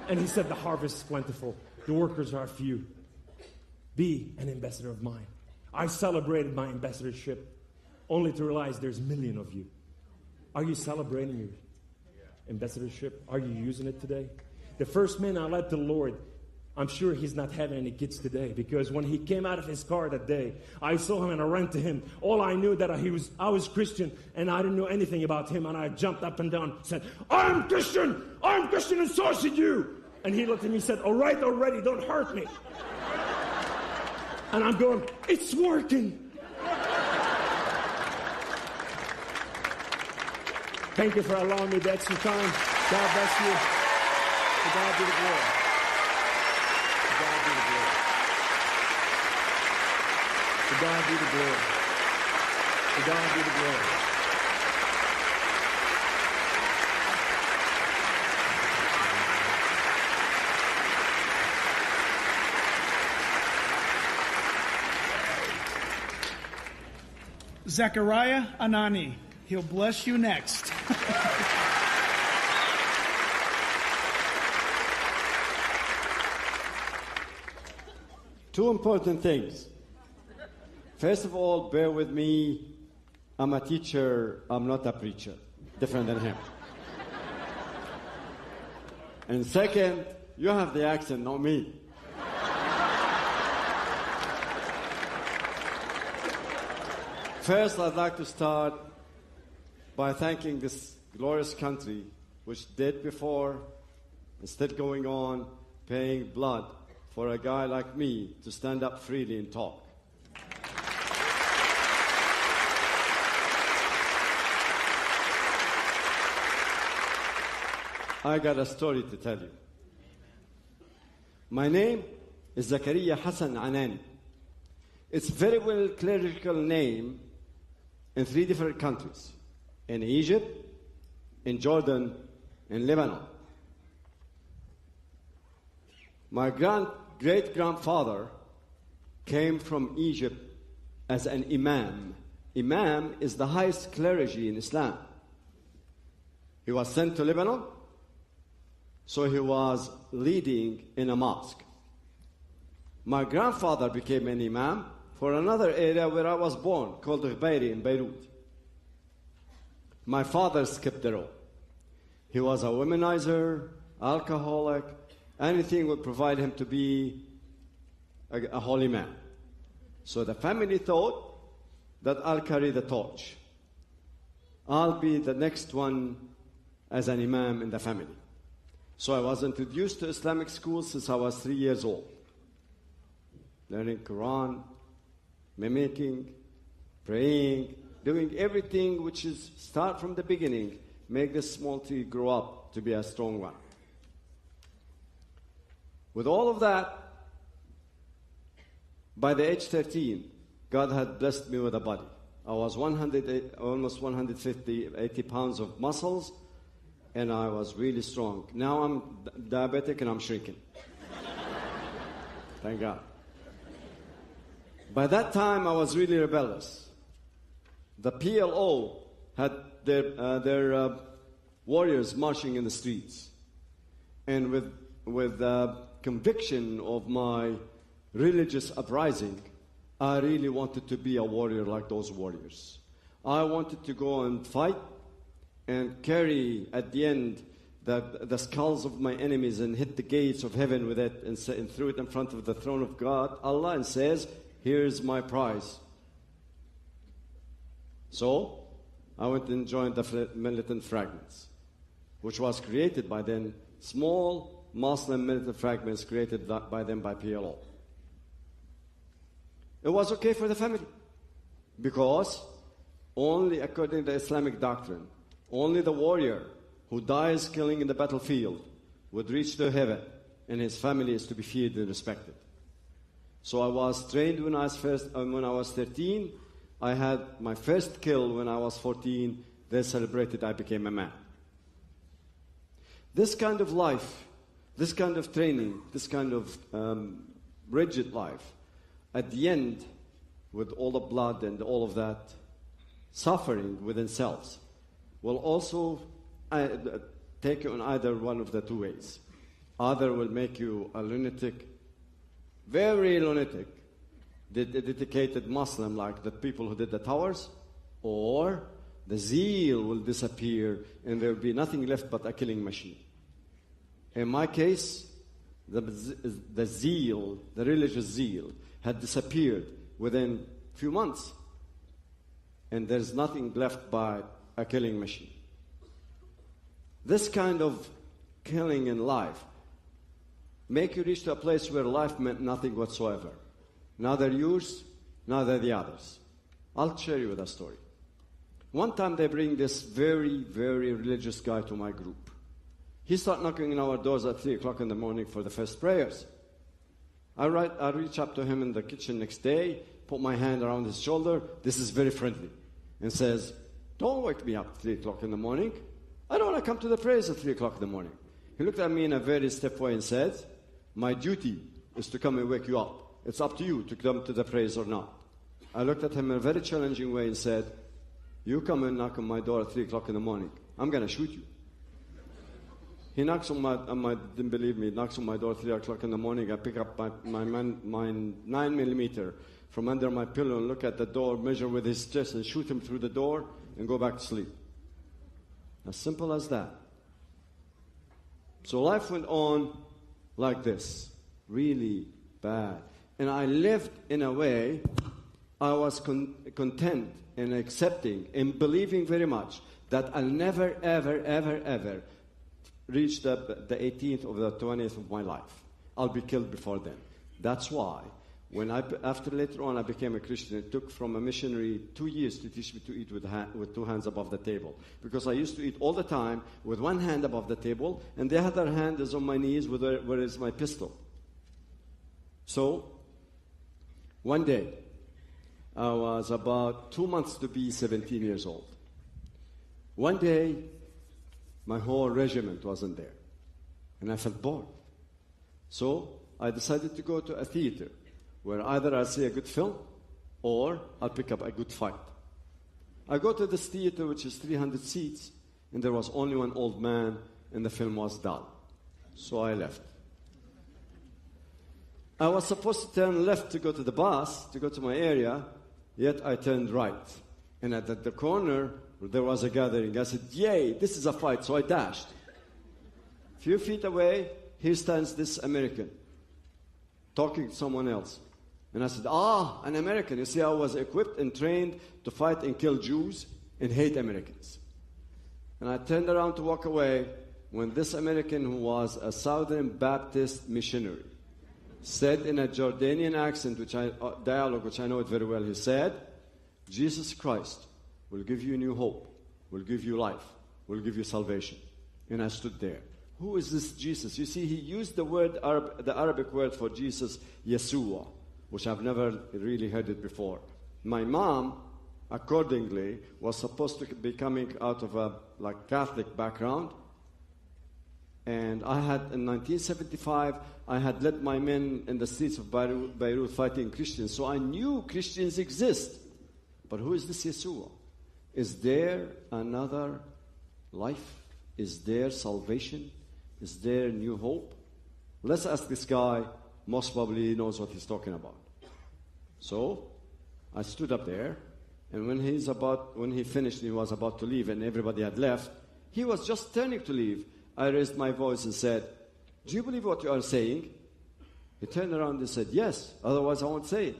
And he said, the harvest is plentiful. The workers are few. Be an ambassador of mine. I celebrated my ambassadorship only to realize there's a million of you. Are you celebrating your ambassadorship? Are you using it today? The first man I led to the Lord, I'm sure he's not having any kids today, because when he came out of his car that day, I saw him and I ran to him. All I knew that I was Christian and I didn't know anything about him, and I jumped up and down and said, I'm Christian and so should you. And he looked at me and said, all right already, don't hurt me. And I'm going, it's working. Thank you for allowing me the extra time. God bless you. To God be the glory. To God be the glory. To God be the glory. To God be the glory. Zechariah Anani. He'll bless you next. Two important things. First of all, bear with me. I'm a teacher. I'm not a preacher. Different than him. And second, you have the accent, not me. First, I'd like to start by thanking this glorious country, which did before, and still going on, paying blood for a guy like me to stand up freely and talk. I got a story to tell you. My name is Zakaria Hassan Anani. It's a very well clerical name in 3 different countries. In Egypt, in Jordan, in Lebanon. My great-grandfather came from Egypt as an imam. Imam is the highest clergy in Islam. He was sent to Lebanon, so he was leading in a mosque. My grandfather became an imam for another area where I was born, called Gbairi in Beirut. My father skipped the road. He was a womanizer, alcoholic, anything would provide him to be a holy man. So the family thought that I'll carry the torch. I'll be the next one as an imam in the family. So I was introduced to Islamic school since I was 3 years old. Learning Quran, mimicking, praying, doing everything which is start from the beginning, make this small tree grow up to be a strong one. With all of that, by the age 13, God had blessed me with a body. I was almost 150, 80 pounds of muscles, and I was really strong. Now I'm diabetic and I'm shrinking. Thank God. By that time, I was really rebellious. The PLO had their warriors marching in the streets. And with conviction of my religious uprising, I really wanted to be a warrior like those warriors. I wanted to go and fight and carry at the end the skulls of my enemies and hit the gates of heaven with it and threw it in front of the throne of God, Allah, and says, here's my prize. So I went and joined the militant fragments, which was created by then, small Muslim militant fragments created by them by PLO. It was okay for the family because only according to the Islamic doctrine, only the warrior who dies killing in the battlefield would reach to heaven, and his family is to be feared and respected. So I was trained when I was 13. I had my first kill when I was 14. They celebrated I became a man. This kind of life, this kind of training, this kind of rigid life, at the end, with all the blood and all of that suffering within selves, will also take you in either one of the two ways. Either will make you a lunatic, very lunatic, dedicated Muslim like the people who did the towers, or the zeal will disappear and there will be nothing left but a killing machine. In my case, the zeal, the religious zeal, had disappeared within a few months, and there's nothing left but a killing machine. This kind of killing in life make you reach to a place where life meant nothing whatsoever. Neither yours, neither the others. I'll share you with a story. One time they bring this very, very religious guy to my group. He started knocking on our doors at 3 o'clock in the morning for the first prayers. I reach up to him in the kitchen next day, put my hand around his shoulder. This is very friendly. And says, don't wake me up at 3 o'clock in the morning. I don't want to come to the prayers at 3 o'clock in the morning. He looked at me in a very stiff way and said, my duty is to come and wake you up. It's up to you to come to the prayers or not. I looked at him in a very challenging way and said, you come and knock on my door at 3 o'clock in the morning. I'm going to shoot you. He knocks on didn't believe me, knocks on my door at 3 o'clock in the morning. I pick up my 9mm from under my pillow and look at the door, measure with his chest and shoot him through the door and go back to sleep. As simple as that. So life went on like this, really bad. And I lived in a way I was content and accepting and believing very much that I'll never, ever, ever, ever reach the 18th or the 20th of my life. I'll be killed before then. That's why after later on I became a Christian, it took from a missionary 2 years to teach me to eat with two hands above the table. Because I used to eat all the time with one hand above the table, and the other hand is on my knees where is my pistol. So, one day, I was about 2 months to be 17 years old. One day, my whole regiment wasn't there, and I felt bored. So, I decided to go to a theater where either I'll see a good film or I'll pick up a good fight. I go to this theater, which is 300 seats, and there was only one old man, and the film was dull. So I left. I was supposed to turn left to go to the bus, to go to my area, yet I turned right. And at the corner, there was a gathering. I said, yay, this is a fight. So I dashed. A few feet away, here stands this American, talking to someone else. And I said, an American. You see, I was equipped and trained to fight and kill Jews and hate Americans. And I turned around to walk away when this American, who was a Southern Baptist missionary, said in a Jordanian accent, dialogue, which I know it very well, he said, Jesus Christ will give you new hope, will give you life, will give you salvation. And I stood there. Who is this Jesus? You see, he used the Arabic word for Jesus, Yeshua, which I've never really heard it before. My mom, accordingly, was supposed to be coming out of a Catholic background. And I had, in 1975, I had led my men in the streets of Beirut fighting Christians. So I knew Christians exist. But who is this Yeshua? Is there another life? Is there salvation? Is there new hope? Let's ask this guy. Most probably he knows what he's talking about. So I stood up there, and when he finished, he was about to leave, and everybody had left. He was just turning to leave. I raised my voice and said, do you believe what you are saying? He turned around and said, yes, otherwise I won't say it.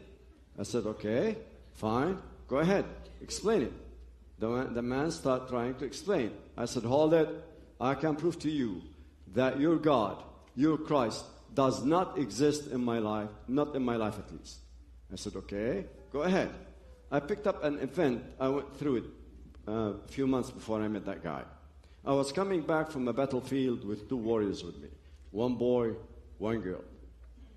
I said, okay, fine, go ahead, explain it. The man started trying to explain. I said, hold it, I can prove to you that your God, your Christ, does not exist in my life, not in my life at least. I said, okay, go ahead. I picked up an event, I went through it a few months before I met that guy. I was coming back from a battlefield with 2 warriors with me. 1 boy, 1 girl.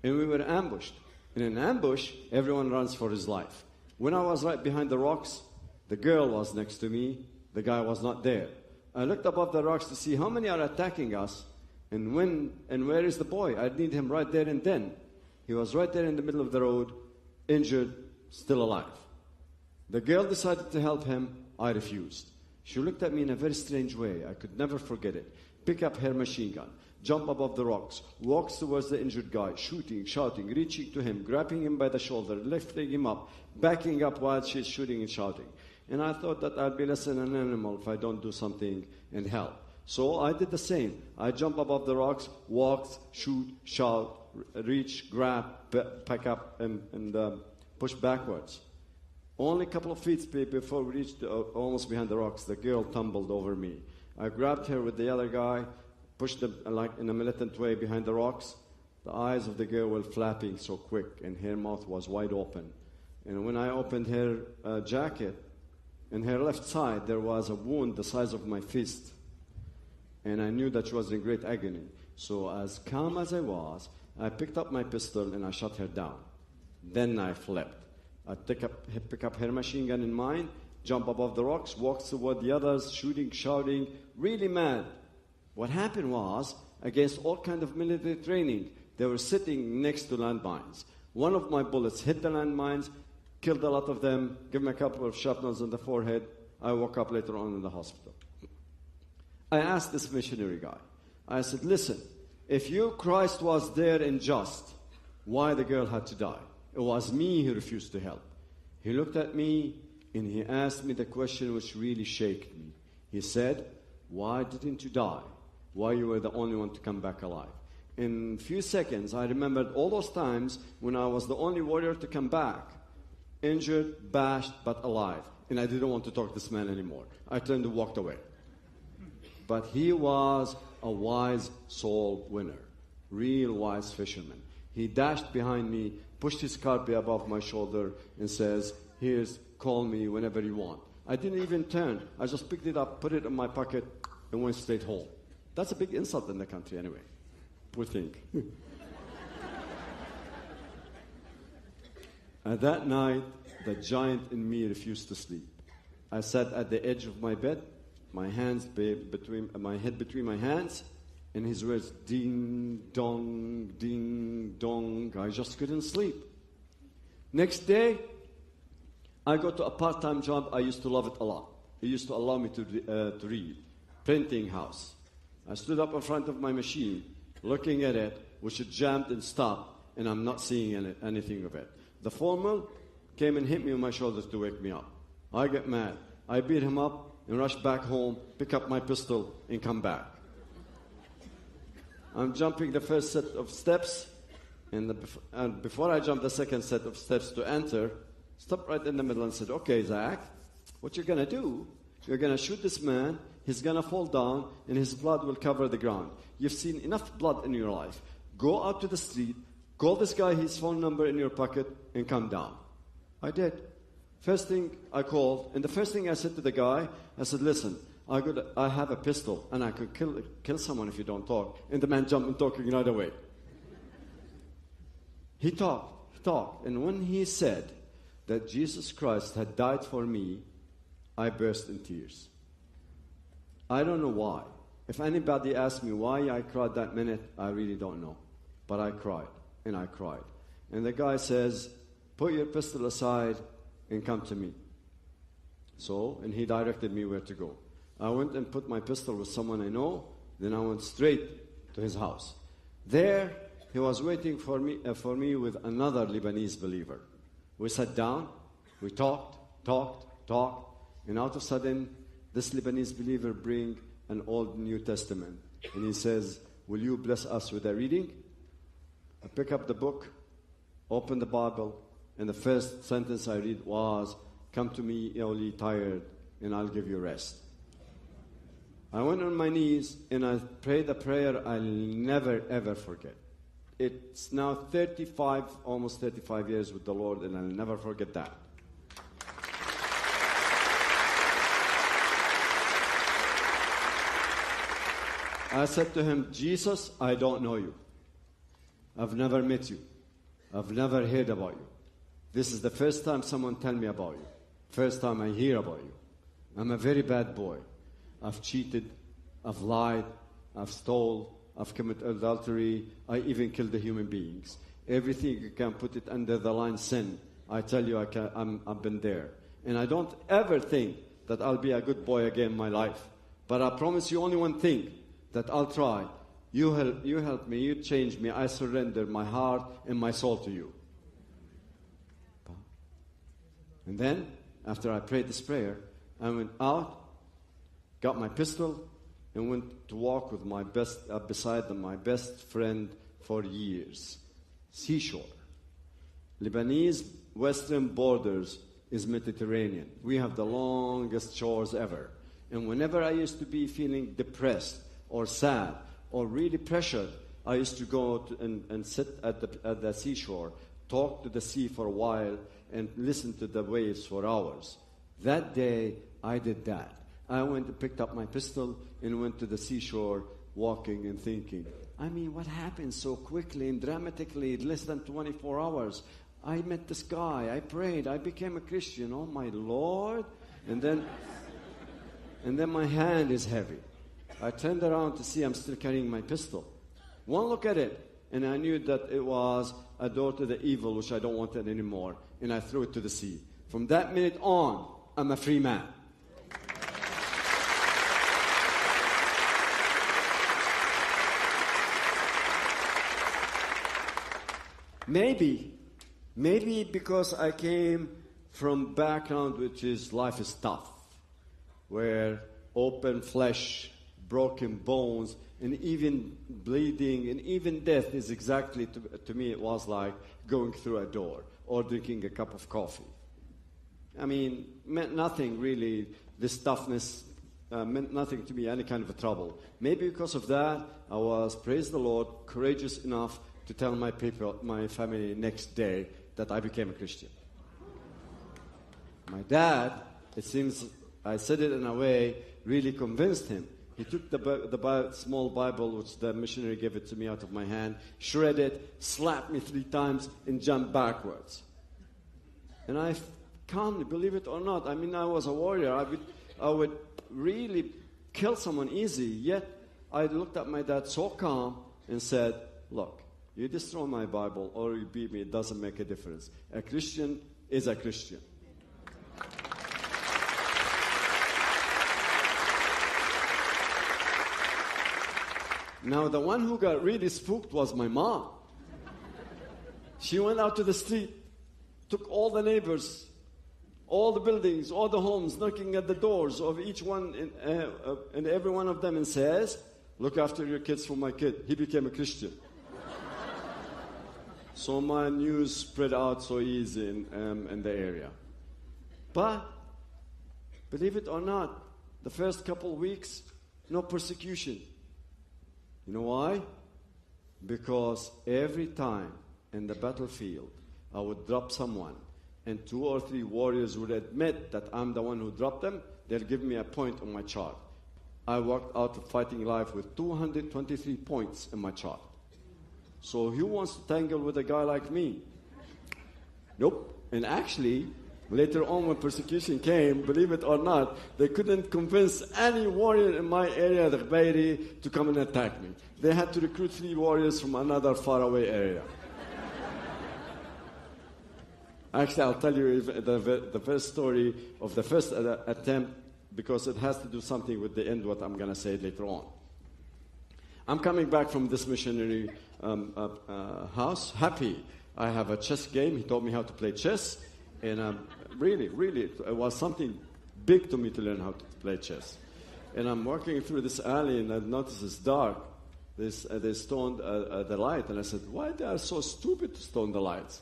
And we were ambushed. In an ambush, everyone runs for his life. When I was right behind the rocks, the girl was next to me, the guy was not there. I looked above the rocks to see how many are attacking us, and where is the boy? I need him right there and then. He was right there in the middle of the road, injured, still alive. The girl decided to help him, I refused. She looked at me in a very strange way. I could never forget it. Pick up her machine gun, jump above the rocks, walks towards the injured guy, shooting, shouting, reaching to him, grabbing him by the shoulder, lifting him up, backing up while she's shooting and shouting. And I thought that I'd be less than an animal if I don't do something and help. So I did the same. I jump above the rocks, walked, shoot, shout, reach, grab, pack up, and push backwards. Only a couple of feet before we reached almost behind the rocks, the girl tumbled over me. I grabbed her with the other guy, pushed them in a militant way behind the rocks. The eyes of the girl were flapping so quick, and her mouth was wide open. And when I opened her jacket, in her left side, there was a wound the size of my fist. And I knew that she was in great agony. So as calm as I was, I picked up my pistol and I shot her down. Then I flipped. I pick up her machine gun in mine, jump above the rocks, walk toward the others, shooting, shouting, really mad. What happened was, against all kind of military training, they were sitting next to landmines. One of my bullets hit the landmines, killed a lot of them, gave me a couple of shrapnels in the forehead. I woke up later on in the hospital. I asked this missionary guy, I said, listen, if your Christ was there and just, why the girl had to die? It was me who refused to help. He looked at me and he asked me the question which really shaken me. He said, why didn't you die? Why you were the only one to come back alive? In a few seconds, I remembered all those times when I was the only warrior to come back, injured, bashed, but alive. And I didn't want to talk to this man anymore. I turned and walked away. But he was a wise soul winner, real wise fisherman. He dashed behind me, pushed his carpet above my shoulder, and says, here's, call me whenever you want. I didn't even turn. I just picked it up, put it in my pocket, and went straight home. That's a big insult in the country anyway. Poor thing. And that night, the giant in me refused to sleep. I sat at the edge of my bed, my head between my hands, and his words, ding, dong. I just couldn't sleep. Next day, I got to a part-time job. I used to love it a lot. It used to allow me to read. Printing house. I stood up in front of my machine, looking at it, which it jammed and stopped, and I'm not seeing anything of it. The foreman came and hit me on my shoulders to wake me up. I get mad. I beat him up and rush back home, pick up my pistol, and come back. I'm jumping the first set of steps, and before I jump the second set of steps to enter, stopped right in the middle and said, okay, Zach, what you're going to do, you're going to shoot this man, he's going to fall down, and his blood will cover the ground. You've seen enough blood in your life. Go out to the street, call this guy, his phone number in your pocket, and come down. I did. First thing I called, and the first thing I said to the guy, I said, listen, I have a pistol, and I could kill someone if you don't talk. And the man jumped and talking right away. He talked. And when he said that Jesus Christ had died for me, I burst in tears. I don't know why. If anybody asked me why I cried that minute, I really don't know. But I cried, and I cried. And the guy says, put your pistol aside and come to me. So, and he directed me where to go. I went and put my pistol with someone I know. Then I went straight to his house. There, he was waiting for me with another Lebanese believer. We sat down, we talked, and out of sudden, this Lebanese believer bring an Old New Testament. And he says, will you bless us with a reading? I pick up the book, open the Bible, and the first sentence I read was, come to me, all ye tired, and I'll give you rest. I went on my knees, and I prayed a prayer I'll never, ever forget. It's now almost 35 years with the Lord, and I'll never forget that. I said to him, Jesus, I don't know you. I've never met you. I've never heard about you. This is the first time someone tell me about you. First time I hear about you. I'm a very bad boy. I've cheated, I've lied, I've stole, I've committed adultery, I even killed the human beings. Everything you can put it under the line sin. I tell you, I've been there. And I don't ever think that I'll be a good boy again in my life. But I promise you only one thing, that I'll try. You help me, you change me, I surrender my heart and my soul to you. And then, after I prayed this prayer, I went out, got my pistol, and went to walk with my beside my best friend for years. Seashore. Lebanese western borders is Mediterranean. We have the longest shores ever. And whenever I used to be feeling depressed or sad or really pressured, I used to go and sit at the seashore, talk to the sea for a while, and listen to the waves for hours. That day, I did that. I went and picked up my pistol and went to the seashore, walking and thinking, I mean, what happened so quickly and dramatically in less than 24 hours? I met this guy, I prayed, I became a Christian, oh my Lord. And then my hand is heavy. I turned around to see I'm still carrying my pistol. One look at it, and I knew that it was a door to the evil, which I don't want it anymore. And I threw it to the sea. From that minute on, I'm a free man. Maybe because I came from background which is life is tough, where open flesh, broken bones, and even bleeding, and even death is exactly, to me, it was like going through a door or drinking a cup of coffee. I mean, meant nothing really, this toughness meant nothing to me, any kind of a trouble. Maybe because of that, I was, praise the Lord, courageous enough to tell my people, my family next day that I became a Christian. My dad, it seems, I said it in a way, really convinced him. He took the small Bible, which the missionary gave it to me out of my hand, shredded it, slapped me 3 times, and jumped backwards. And I calmly, believe it or not, I mean, I was a warrior. I would really kill someone easy. Yet, I looked at my dad so calm and said, look, you destroy my Bible or you beat me, it doesn't make a difference. A Christian is a Christian. Now, the one who got really spooked was my mom. She went out to the street, took all the neighbors, all the buildings, all the homes, knocking at the doors of each one and every one of them and says, look after your kids for my kid. He became a Christian. So my news spread out so easy in the area. But, believe it or not, the first couple weeks, no persecution. You know why? Because every time in the battlefield, I would drop someone, and 2 or 3 warriors would admit that I'm the one who dropped them, they'll give me a point on my chart. I walked out of fighting life with 223 points in my chart. So who wants to tangle with a guy like me? Nope. And actually, later on when persecution came, believe it or not, they couldn't convince any warrior in my area, the Gbairi, to come and attack me. They had to recruit 3 warriors from another faraway area. Actually, I'll tell you the first story of the first attempt, because it has to do something with the end, what I'm going to say later on. I'm coming back from this missionary house, happy. I have a chess game. He taught me how to play chess. And really, it was something big to me to learn how to play chess. And I'm walking through this alley, and I notice it's dark. They stoned the light. And I said, why they are so stupid to stone the lights?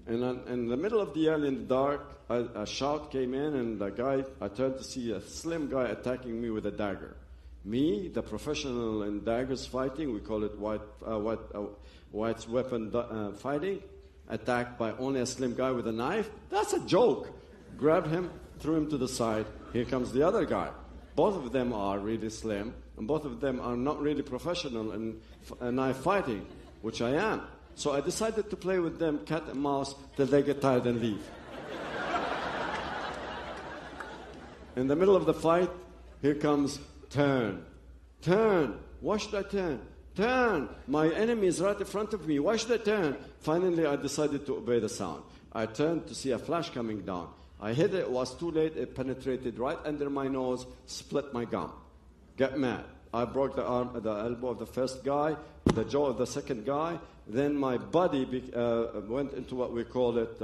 And in the middle of the alley in the dark, a shout came in, and the guy, I turned to see a slim guy attacking me with a dagger. Me, the professional in daggers fighting, we call it white weapon fighting, attacked by only a slim guy with a knife. That's a joke. Grabbed him, threw him to the side. Here comes the other guy. Both of them are really slim, and both of them are not really professional in knife fighting, which I am. So I decided to play with them cat and mouse till they get tired and leave. In the middle of the fight, here comes turn. Why should I turn? Turn. My enemy is right in front of me. Why should I turn? Finally, I decided to obey the sound. I turned to see a flash coming down. I hit it. It was too late. It penetrated right under my nose, split my gum. Get mad. I broke the elbow of the first guy, the jaw of the second guy. Then my body went into what we call it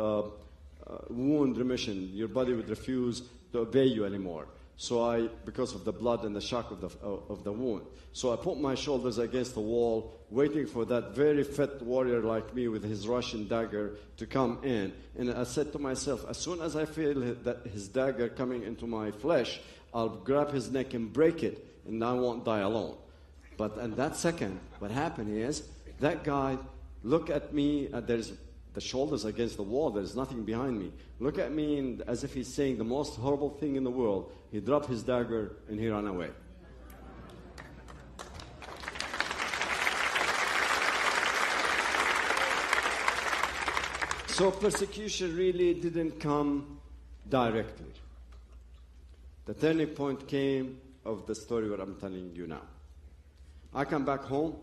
wound remission. Your body would refuse to obey you anymore. So because of the blood and the shock of the wound. So I put my shoulders against the wall, waiting for that very fit warrior like me with his Russian dagger to come in. And I said to myself, as soon as I feel his dagger coming into my flesh, I'll grab his neck and break it, and I won't die alone. But in that second, what happened is, that guy looked at me, there's the shoulders against the wall, there's nothing behind me. Look at me as if he's saying the most horrible thing in the world. He dropped his dagger and he ran away. So persecution really didn't come directly. The turning point came of the story what I'm telling you now. I come back home,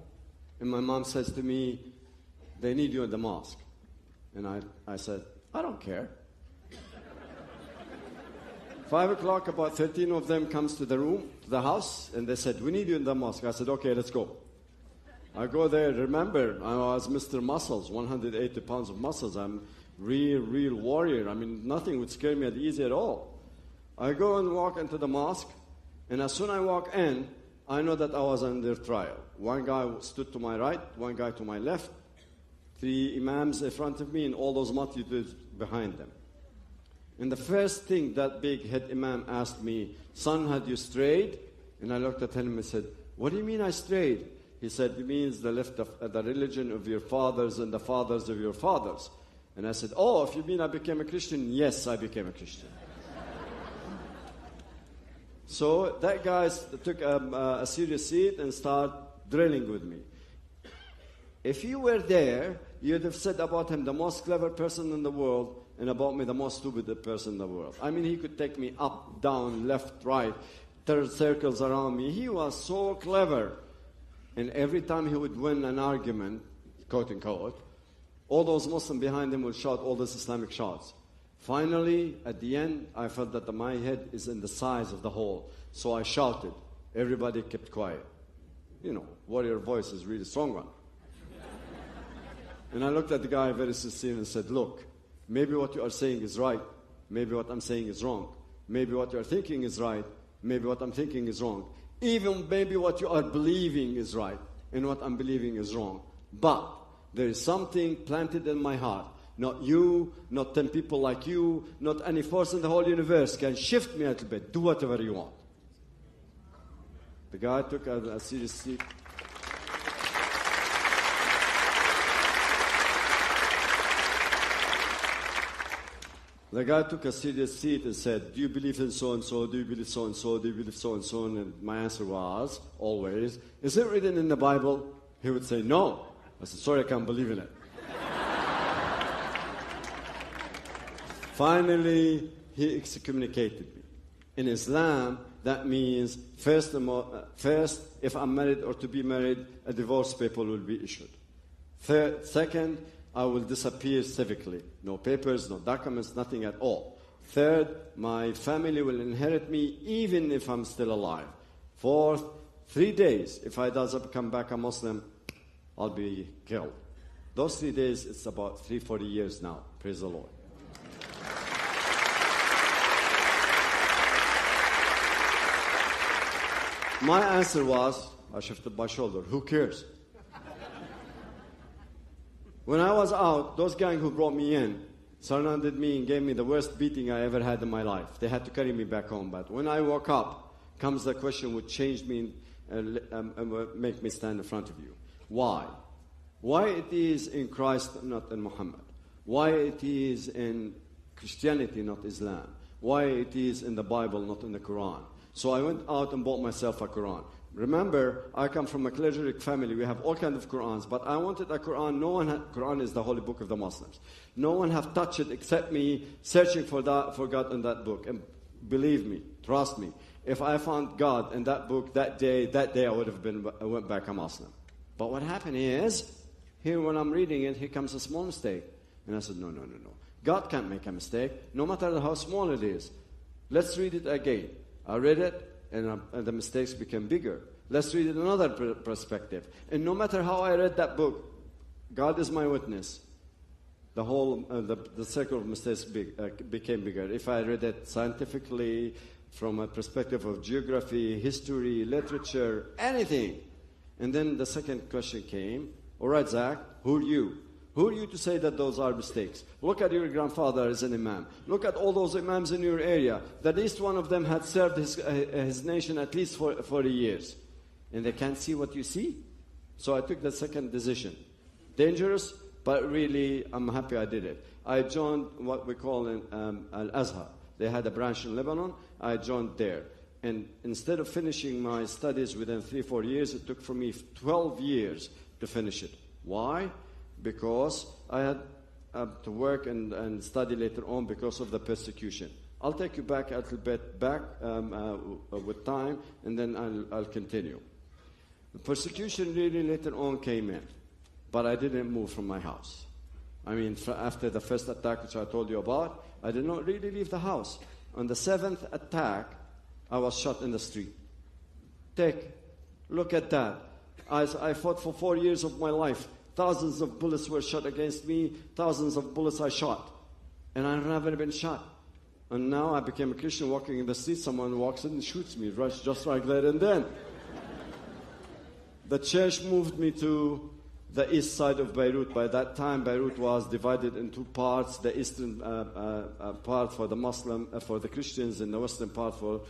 and my mom says to me, they need you in the mosque. And I said, I don't care. 5 o'clock, about 13 of them comes to the house, and they said, we need you in the mosque. I said, okay, let's go. I go there. Remember, I was Mr. Muscles, 180 pounds of muscles. I'm real warrior. I mean, nothing would scare me at easy at all. I go and walk into the mosque, and as soon as I walk in, I know that I was under trial. One guy stood to my right, one guy to my left, 3 imams in front of me, and all those multitudes behind them. And the first thing that big head imam asked me, son, had you strayed? And I looked at him and said, what do you mean I strayed? He said, it means the left of the religion of your fathers and the fathers of your fathers. And I said, oh, if you mean I became a Christian? Yes, I became a Christian. So that guy took a serious seat and started drilling with me. If you were there, you'd have said about him the most clever person in the world, and about me the most stupid person in the world. I mean, he could take me up, down, left, right, third circles around me. He was so clever. And every time he would win an argument, quote unquote, all those Muslims behind him would shout all these Islamic shots. Finally, at the end, I felt that my head is in the size of the hole. So I shouted. Everybody kept quiet. You know, warrior voice is really strong one. And I looked at the guy very sincerely and said, look, maybe what you are saying is right. Maybe what I'm saying is wrong. Maybe what you are thinking is right. Maybe what I'm thinking is wrong. Even maybe what you are believing is right and what I'm believing is wrong. But there is something planted in my heart. Not you, not 10 people like you, not any force in the whole universe can shift me a little bit. Do whatever you want. The guy took a serious seat. The guy took a serious seat and said, do you believe in so-and-so? Do you believe so-and-so? Do you believe so-and-so? And my answer was, always, is it written in the Bible? He would say, no. I said, sorry, I can't believe in it. Finally, he excommunicated me. In Islam, that means first, if I'm married or to be married, a divorce paper will be issued. Second, I will disappear civically. No papers, no documents, nothing at all. Third, my family will inherit me even if I'm still alive. Fourth, 3 days, if I does come back a Muslim, I'll be killed. Those 3 days, it's about 40 years now. Praise the Lord. My answer was, I shifted my shoulder, who cares? When I was out, those gang who brought me in surrounded me and gave me the worst beating I ever had in my life. They had to carry me back home. But when I woke up, comes the question which changed me and make me stand in front of you. Why? Why it is in Christ, not in Muhammad? Why it is in Christianity, not Islam? Why it is in the Bible, not in the Quran? So I went out and bought myself a Quran. Remember, I come from a cleric family. We have all kinds of Qurans, but I wanted a Quran. Quran is the holy book of the Muslims. No one have touched it except me, searching for God in that book. And believe me, trust me, if I found God in that book that day I would have went back a Muslim. But what happened is, here when I'm reading it, here comes a small mistake. And I said, no. God can't make a mistake, no matter how small it is. Let's read it again. I read it, and the mistakes became bigger. Let's read it another perspective. And no matter how I read that book, God is my witness. The whole, the circle of mistakes became bigger. If I read it scientifically, from a perspective of geography, history, literature, anything. And then the second question came, all right, Zach, who are you? Who are you to say that those are mistakes? Look at your grandfather as an imam. Look at all those imams in your area. At least one of them had served his nation at least for 40 years. And they can't see what you see? So I took the second decision. Dangerous, but really, I'm happy I did it. I joined what we call Al-Azhar. They had a branch in Lebanon. I joined there. And instead of finishing my studies within 3-4 years, it took for me 12 years to finish it. Why? Because I had to work and study later on because of the persecution. I'll take you back a little bit with time, and then I'll continue. The persecution really later on came in, but I didn't move from my house. I mean, after the first attack, which I told you about, I did not really leave the house. On the 7th attack, I was shot in the street. Look at that. I fought for 4 years of my life. Thousands of bullets were shot against me. Thousands of bullets I shot. And I've never been shot. And now I became a Christian walking in the street. Someone walks in and shoots me just like that and then. The church moved me to the east side of Beirut. By that time, Beirut was divided in two parts. The eastern part for the Christians, and the western part for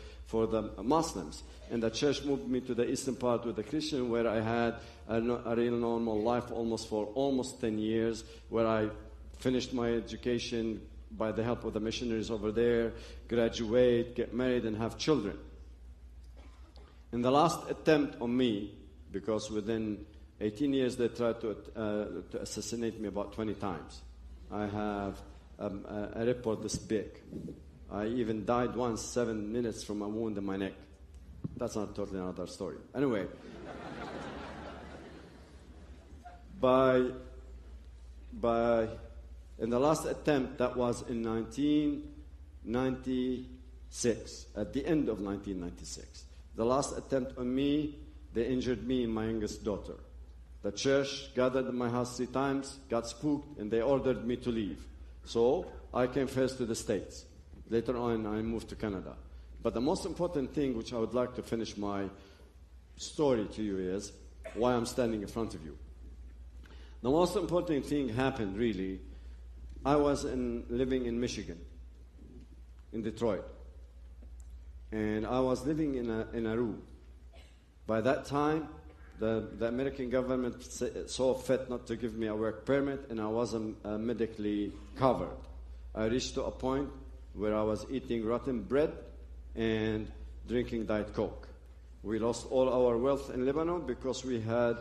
the Muslims. And the church moved me to the eastern part with the Christian, where I had a real normal life almost 10 years, where I finished my education by the help of the missionaries over there, graduate, get married, and have children. In the last attempt on me, because within 18 years they tried to assassinate me about 20 times. I have a report this big. I even died once, 7 minutes from a wound in my neck. That's not totally another story. Anyway, in the last attempt, that was in 1996, at the end of 1996. The last attempt on me, they injured me and my youngest daughter. The church gathered in my house 3 times, got spooked, and they ordered me to leave. So I came first to the States. Later on, I moved to Canada. But the most important thing, which I would like to finish my story to you, is why I'm standing in front of you. The most important thing happened, really. I was living in Michigan, in Detroit. And I was living in a room. By that time, the American government saw fit not to give me a work permit, and I wasn't medically covered. I reached to a point where I was eating rotten bread and drinking Diet Coke. We lost all our wealth in Lebanon because we had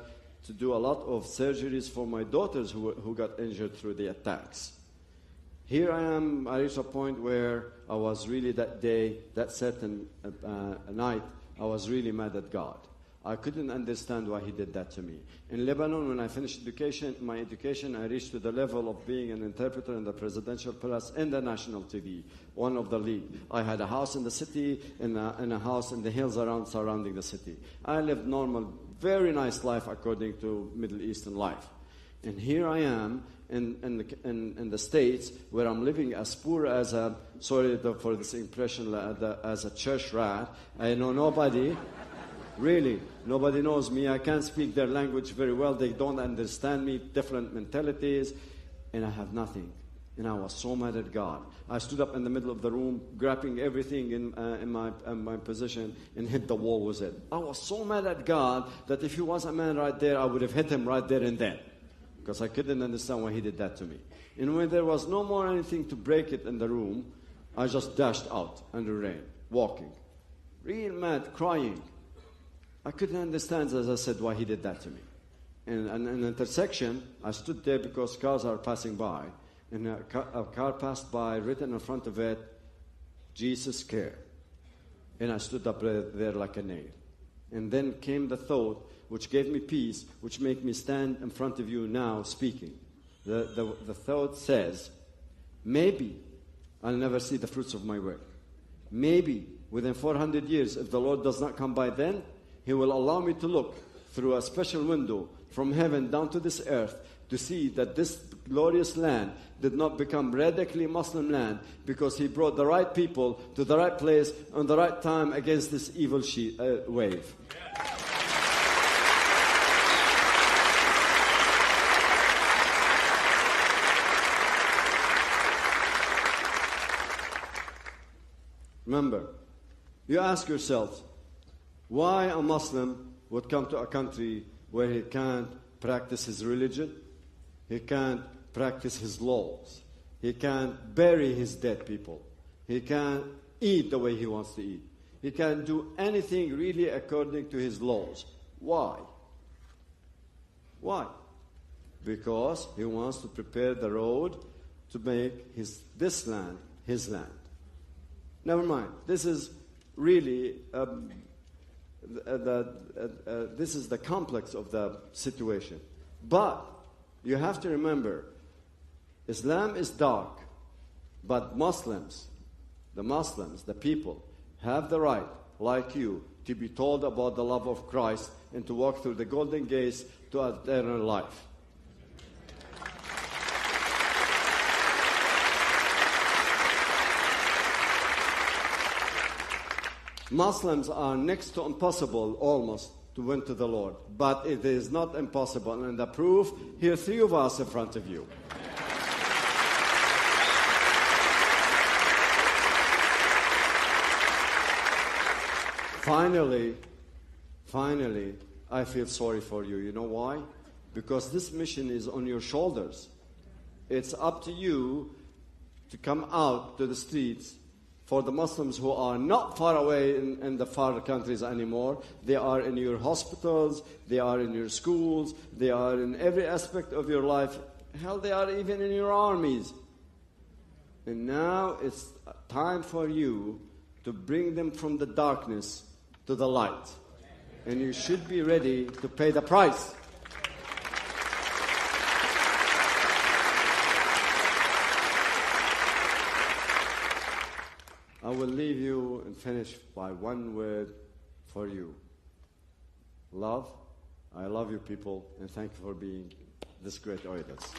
to do a lot of surgeries for my daughters who got injured through the attacks. Here I am, I reached a point where I was really that day, that certain night, I was really mad at God. I couldn't understand why he did that to me. In Lebanon, when I finished my education, I reached to the level of being an interpreter in the presidential palace and the national TV, one of the league. I had a house in the city and a house in the hills surrounding the city. I lived normal, very nice life according to Middle Eastern life. And here I am in the States, where I'm living as poor as sorry for this impression, as a church rat. I know nobody. Really, nobody knows me. I can't speak their language very well. They don't understand me, different mentalities, and I have nothing. And I was so mad at God. I stood up in the middle of the room, grabbing everything in my position, and hit the wall with it. I was so mad at God that if he was a man right there, I would have hit him right there and then, because I couldn't understand why he did that to me. And when there was no more anything to break it in the room, I just dashed out in the rain, walking, real mad, crying. I couldn't understand, as I said, why he did that to me. And in an intersection, I stood there because cars are passing by, and a car passed by, written in front of it, Jesus care. And I stood up there like a nail. And then came the thought, which gave me peace, which made me stand in front of you now speaking. The thought says, maybe I'll never see the fruits of my work. Maybe within 400 years, if the Lord does not come by then, he will allow me to look through a special window from heaven down to this earth to see that this glorious land did not become radically Muslim land because he brought the right people to the right place on the right time against this evil wave. Remember, you ask yourself, why a Muslim would come to a country where he can't practice his religion, he can't practice his laws, he can't bury his dead people, he can't eat the way he wants to eat, he can't do anything really according to his laws. Why? Why? Because he wants to prepare the road to make this land his land. Never mind. This is really this is the complex of the situation. But you have to remember, Islam is dark, but the people, have the right, like you, to be told about the love of Christ and to walk through the golden gates to eternal life. Muslims are next to impossible, almost, to win to the Lord. But it is not impossible. And the proof, here are 3 of us in front of you. Finally, I feel sorry for you. You know why? Because this mission is on your shoulders. It's up to you to come out to the streets. For the Muslims who are not far away in the far countries anymore, they are in your hospitals, they are in your schools, they are in every aspect of your life. Hell, they are even in your armies. And now it's time for you to bring them from the darkness to the light. And you should be ready to pay the price. I will leave you and finish by one word for you. Love I love you people, and thank you for being this great audience.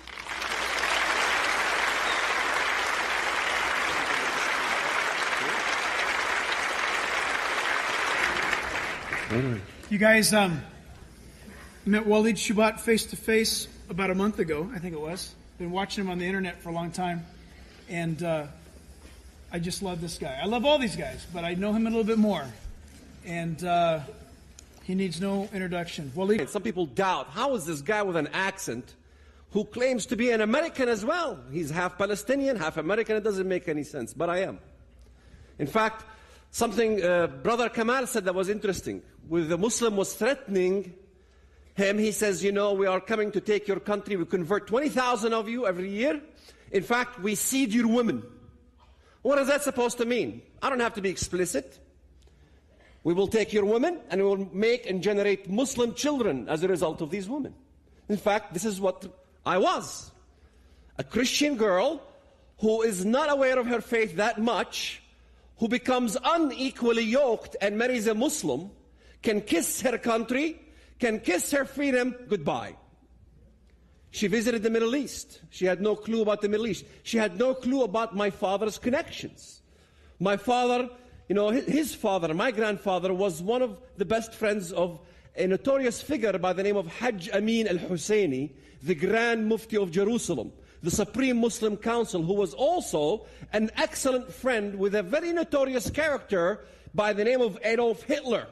You guys met Walid Shoebat face-to-face about a month ago, I think it was. Been watching him on the internet for a long time. And I just love this guy. I love all these guys, but I know him a little bit more. And he needs no introduction. Walid. Some people doubt, how is this guy with an accent who claims to be an American as well? He's half Palestinian, half American. It doesn't make any sense, but I am. In fact, something Brother Kamal said that was interesting. When the Muslim was threatening him, he says, you know, we are coming to take your country. We convert 20,000 of you every year. In fact, we cede your women. What is that supposed to mean? I don't have to be explicit. We will take your women and we will make and generate Muslim children as a result of these women. In fact, this is what I was. A Christian girl who is not aware of her faith that much, who becomes unequally yoked and marries a Muslim, can kiss her country, can kiss her freedom goodbye. She visited the Middle East. She had no clue about the Middle East. She had no clue about my father's connections. My father, you know, his father, my grandfather, was one of the best friends of a notorious figure by the name of Hajj Amin al-Husseini, the Grand Mufti of Jerusalem, the Supreme Muslim Council, who was also an excellent friend with a very notorious character by the name of Adolf Hitler.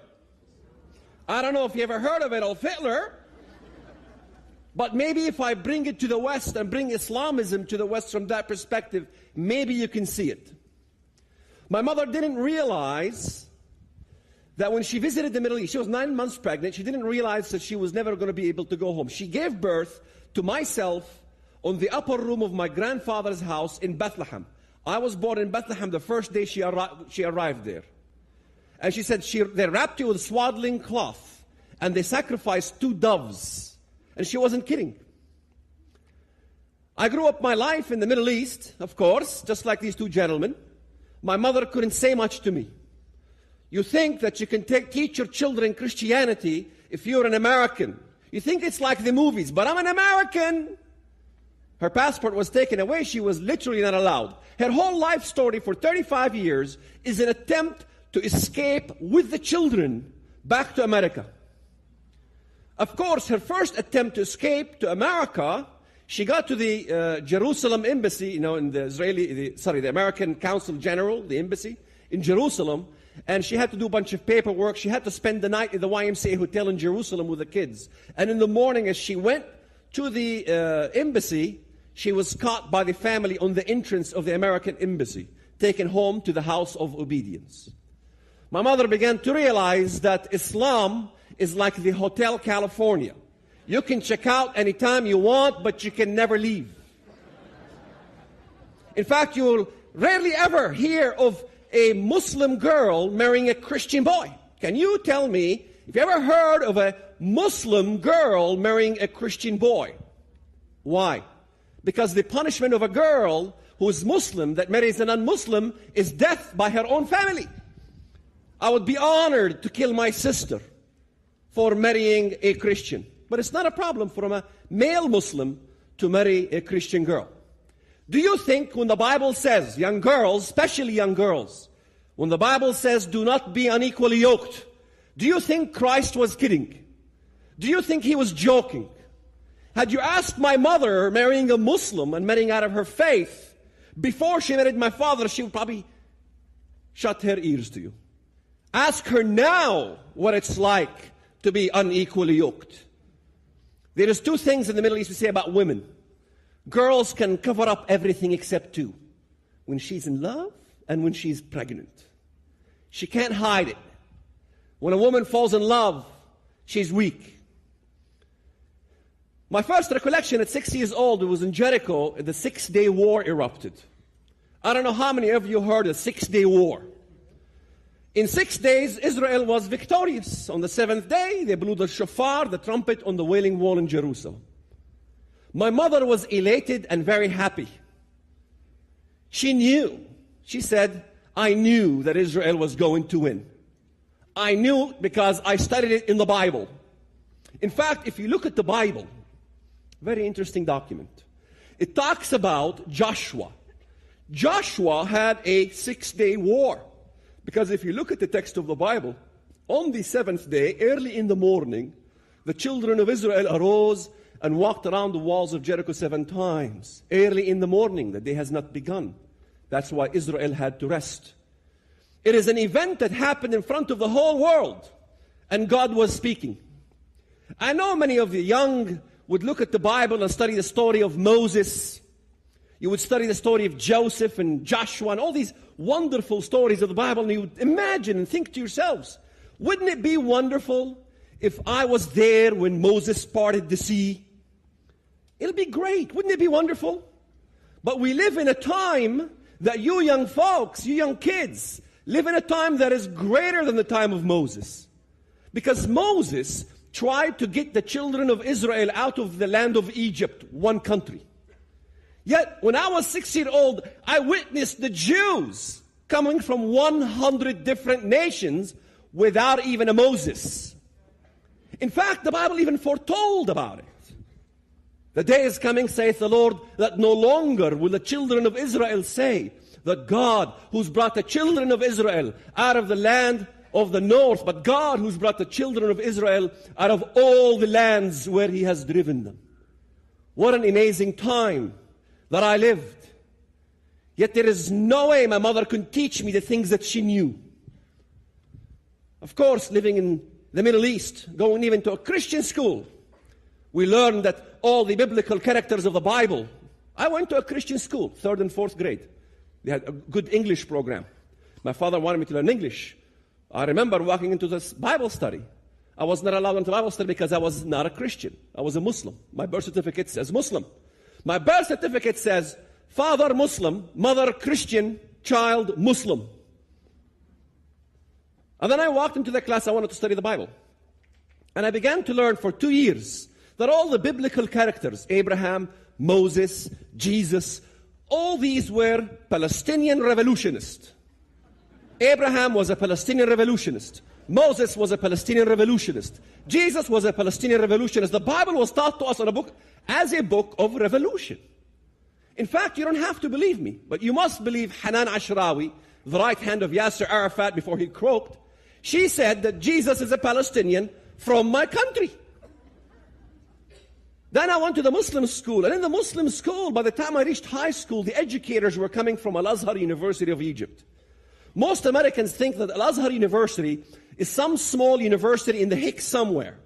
I don't know if you ever heard of Adolf Hitler, but maybe if I bring it to the West and bring Islamism to the West from that perspective, maybe you can see it. My mother didn't realize that when she visited the Middle East, she was 9 months pregnant, she didn't realize that she was never going to be able to go home. She gave birth to myself on the upper room of my grandfather's house in Bethlehem. I was born in Bethlehem the first day she arrived there. And she said they wrapped you with swaddling cloth and they sacrificed 2 doves. And she wasn't kidding. I grew up my life in the Middle East, of course, just like these 2 gentlemen. My mother couldn't say much to me. You think that you can teach your children Christianity if you're an American. You think it's like the movies, but I'm an American. Her passport was taken away. She was literally not allowed. Her whole life story for 35 years is an attempt to escape with the children back to America. Of course, her first attempt to escape to America, she got to the Jerusalem embassy, you know, in the the American Consul General, the embassy in Jerusalem, and she had to do a bunch of paperwork. She had to spend the night at the YMCA hotel in Jerusalem with the kids. And in the morning, as she went to the embassy, she was caught by the family on the entrance of the American embassy, taken home to the house of obedience. My mother began to realize that Islam is like the Hotel California. You can check out anytime you want, but you can never leave. In fact, you will rarely ever hear of a Muslim girl marrying a Christian boy. Can you tell me if you ever heard of a Muslim girl marrying a Christian boy? Why? Because the punishment of a girl who is Muslim that marries a non-Muslim is death by her own family. I would be honored to kill my sister for marrying a Christian. But it's not a problem for a male Muslim to marry a Christian girl. Do you think when the Bible says, young girls, especially young girls, when the Bible says do not be unequally yoked, do you think Christ was kidding? Do you think he was joking? Had you asked my mother marrying a Muslim and marrying out of her faith, before she married my father, she would probably shut her ears to you. Ask her now what it's like to be unequally yoked. There is 2 things in the Middle East we say about women. Girls can cover up everything except 2. When she's in love and when she's pregnant. She can't hide it. When a woman falls in love, she's weak. My first recollection at 6 years old, it was in Jericho, the 6-day war erupted. I don't know how many of you heard of the 6-day war. In 6 days, Israel was victorious. On the 7th day, they blew the shofar, the trumpet, on the Wailing Wall in Jerusalem. My mother was elated and very happy. She knew. She said, I knew that Israel was going to win. I knew because I studied it in the Bible. In fact, if you look at the Bible, very interesting document. It talks about Joshua. Joshua had a 6-day war. Because if you look at the text of the Bible, on the 7th day, early in the morning, the children of Israel arose and walked around the walls of Jericho 7 times. Early in the morning, the day has not begun. That's why Israel had to rest. It is an event that happened in front of the whole world, and God was speaking. I know many of the young would look at the Bible and study the story of Moses. You would study the story of Joseph and Joshua and all these wonderful stories of the Bible, and you would imagine and think to yourselves, wouldn't it be wonderful if I was there when Moses parted the sea? It'll be great. Wouldn't it be wonderful? But we live in a time that you young folks, you young kids, live in a time that is greater than the time of Moses. Because Moses tried to get the children of Israel out of the land of Egypt, one country. Yet, when I was 6-year-old, I witnessed the Jews coming from 100 different nations without even a Moses. In fact, the Bible even foretold about it. The day is coming, saith the Lord, that no longer will the children of Israel say that God, who's brought the children of Israel out of the land of the north, but God, who's brought the children of Israel out of all the lands where He has driven them. What an amazing time that I lived. Yet there is no way my mother could teach me the things that she knew. Of course, living in the Middle East, going even to a Christian school, we learned that all the biblical characters of the Bible. I went to a Christian school, 3rd and 4th grade. They had a good English program. My father wanted me to learn English. I remember walking into this Bible study. I was not allowed into Bible study because I was not a Christian. I was a Muslim. My birth certificate says Muslim. My birth certificate says father Muslim, mother Christian, child Muslim. And then I walked into the class. I wanted to study the Bible. And I began to learn for 2 years that all the biblical characters, Abraham, Moses, Jesus, all these were Palestinian revolutionists. Abraham was a Palestinian revolutionist. Moses was a Palestinian revolutionist. Jesus was a Palestinian revolutionist. The Bible was taught to us in a book as a book of revolution. In fact, you don't have to believe me, but you must believe Hanan Ashrawi, the right hand of Yasser Arafat before he croaked. She said that Jesus is a Palestinian from my country. Then I went to the Muslim school, and in the Muslim school, by the time I reached high school, the educators were coming from Al-Azhar University of Egypt. Most Americans think that Al-Azhar University is some small university in the Hicks somewhere.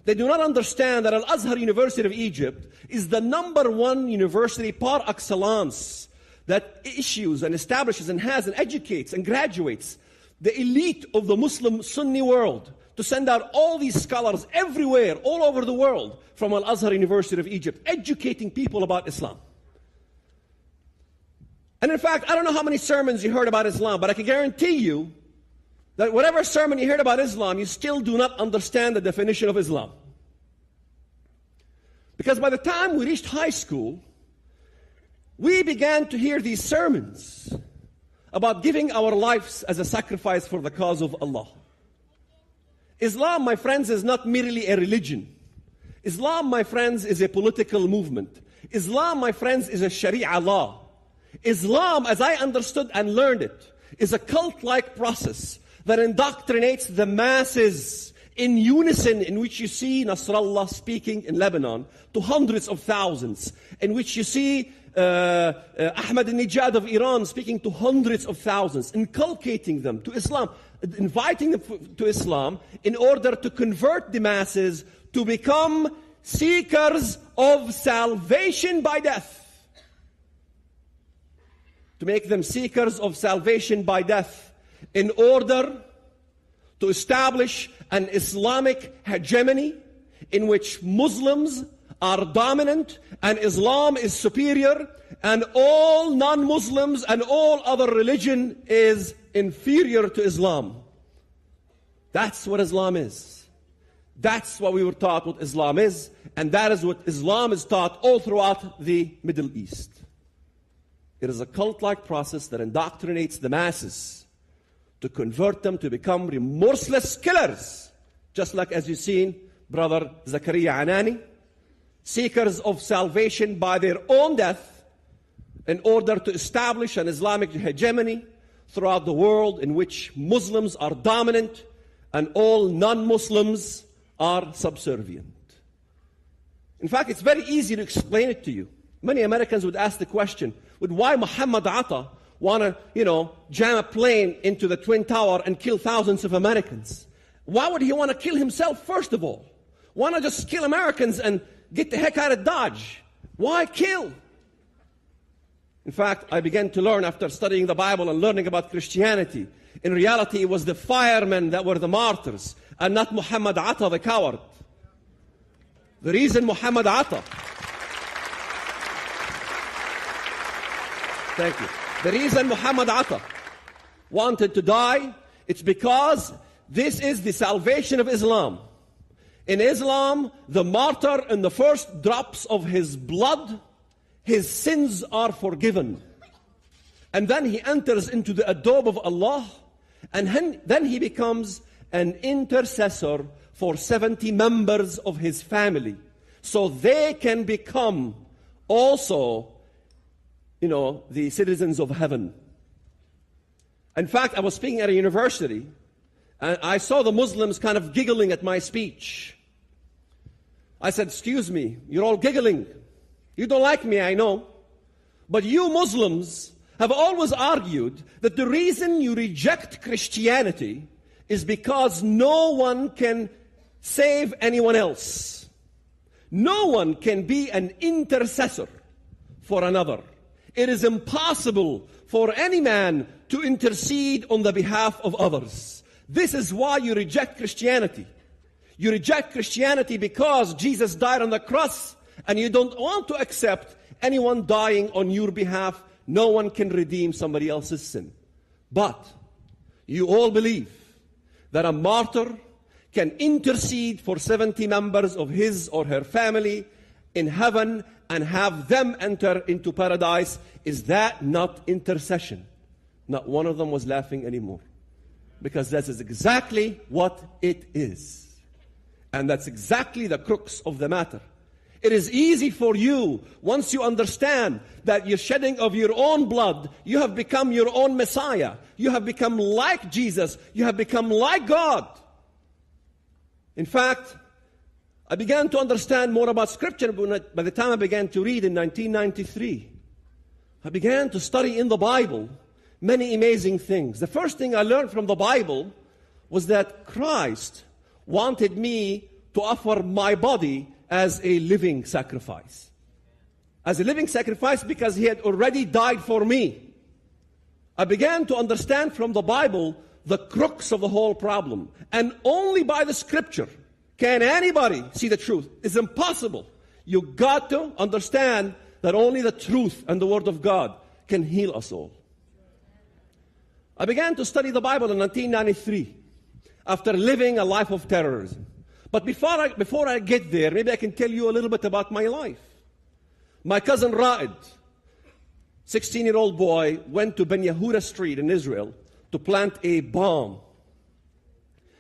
They do not understand that Al-Azhar University of Egypt is the #1 university par excellence that issues and establishes and has and educates and graduates the elite of the Muslim Sunni world to send out all these scholars everywhere, all over the world, from Al-Azhar University of Egypt, educating people about Islam. And in fact, I don't know how many sermons you heard about Islam, but I can guarantee you that whatever sermon you heard about Islam, you still do not understand the definition of Islam. Because by the time we reached high school, we began to hear these sermons about giving our lives as a sacrifice for the cause of Allah. Islam, my friends, is not merely a religion. Islam, my friends, is a political movement. Islam, my friends, is a Sharia law. Islam, as I understood and learned it, is a cult-like process that indoctrinates the masses in unison, in which you see Nasrallah speaking in Lebanon to hundreds of thousands, in which you see Ahmadinejad of Iran speaking to hundreds of thousands, inculcating them to Islam, inviting them to Islam in order to convert the masses to become seekers of salvation by death. To make them seekers of salvation by death in order to establish an Islamic hegemony in which Muslims are dominant and Islam is superior and all non-Muslims and all other religion is inferior to Islam. That's what Islam is. That's what we were taught what Islam is, and that is what Islam is taught all throughout the Middle East. It is a cult-like process that indoctrinates the masses to convert them to become remorseless killers, just like as you've seen Brother Zakaria Anani, seekers of salvation by their own death in order to establish an Islamic hegemony throughout the world in which Muslims are dominant and all non-Muslims are subservient. In fact, it's very easy to explain it to you. Many Americans would ask the question, would why Muhammad Atta want to, jam a plane into the Twin Tower and kill thousands of Americans? Why would he want to kill himself, first of all? Why not just kill Americans and get the heck out of Dodge? Why kill? In fact, I began to learn after studying the Bible and learning about Christianity. In reality, it was the firemen that were the martyrs and not Muhammad Atta, the coward. The reason Muhammad Atta... Thank you. The reason Muhammad Atta wanted to die, it's because this is the salvation of Islam. In Islam, the martyr, in the first drops of his blood, his sins are forgiven. And then he enters into the adobe of Allah, and then he becomes an intercessor for 70 members of his family, so they can become also, the citizens of heaven. In fact, I was speaking at a university, and I saw the Muslims kind of giggling at my speech. I said, excuse me, you're all giggling. You don't like me, I know. But you Muslims have always argued that the reason you reject Christianity is because no one can save anyone else. No one can be an intercessor for another. It is impossible for any man to intercede on the behalf of others. This is why you reject Christianity. You reject Christianity because Jesus died on the cross, and you don't want to accept anyone dying on your behalf. No one can redeem somebody else's sin. But you all believe that a martyr can intercede for 70 members of his or her family in heaven and have them enter into paradise. Is that not intercession? Not one of them was laughing anymore. Because that is exactly what it is. And that's exactly the crux of the matter. It is easy for you, once you understand that you're shedding of your own blood, you have become your own Messiah. You have become like Jesus. You have become like God. In fact, I began to understand more about Scripture by the time I began to read in 1993. I began to study in the Bible many amazing things. The first thing I learned from the Bible was that Christ wanted me to offer my body as a living sacrifice. As a living sacrifice because He had already died for me. I began to understand from the Bible the crux of the whole problem. And only by the Scripture can anybody see the truth. It's impossible. You got to understand that only the truth and the Word of God can heal us all. I began to study the Bible in 1993 after living a life of terrorism. But before I get there, maybe I can tell you a little bit about my life. My cousin Walid, 16-year-old boy, went to Ben Yehuda Street in Israel to plant a bomb.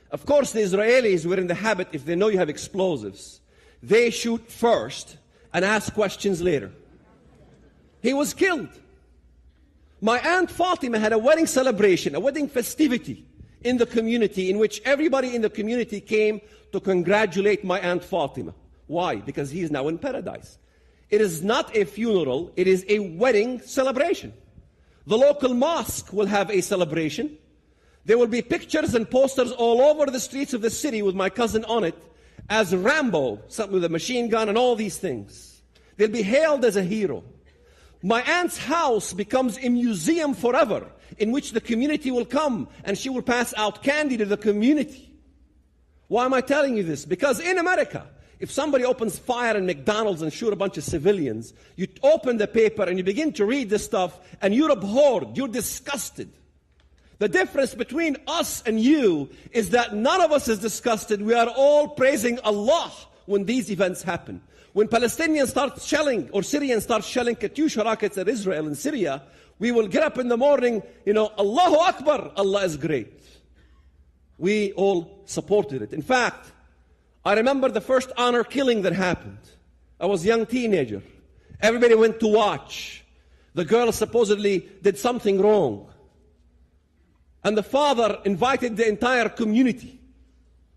Of course, the Israelis were in the habit, if they know you have explosives, they shoot first and ask questions later. He was killed. My Aunt Fatima had a wedding celebration, a wedding festivity in the community in which everybody in the community came to congratulate my Aunt Fatima. Why? Because he is now in paradise. It is not a funeral, it is a wedding celebration. The local mosque will have a celebration. There will be pictures and posters all over the streets of the city with my cousin on it as Rambo, something with a machine gun and all these things. They'll be hailed as a hero. My aunt's house becomes a museum forever in which the community will come and she will pass out candy to the community. Why am I telling you this? Because in America, if somebody opens fire in McDonald's and shoot a bunch of civilians, you open the paper and you begin to read this stuff and you're abhorred, you're disgusted. The difference between us and you is that none of us is disgusted. We are all praising Allah when these events happen. When Palestinians start shelling, or Syrians start shelling Katyusha rockets at Israel and Syria, we will get up in the morning, Allahu Akbar, Allah is great. We all supported it. In fact, I remember the first honor killing that happened. I was a young teenager. Everybody went to watch. The girl supposedly did something wrong. And the father invited the entire community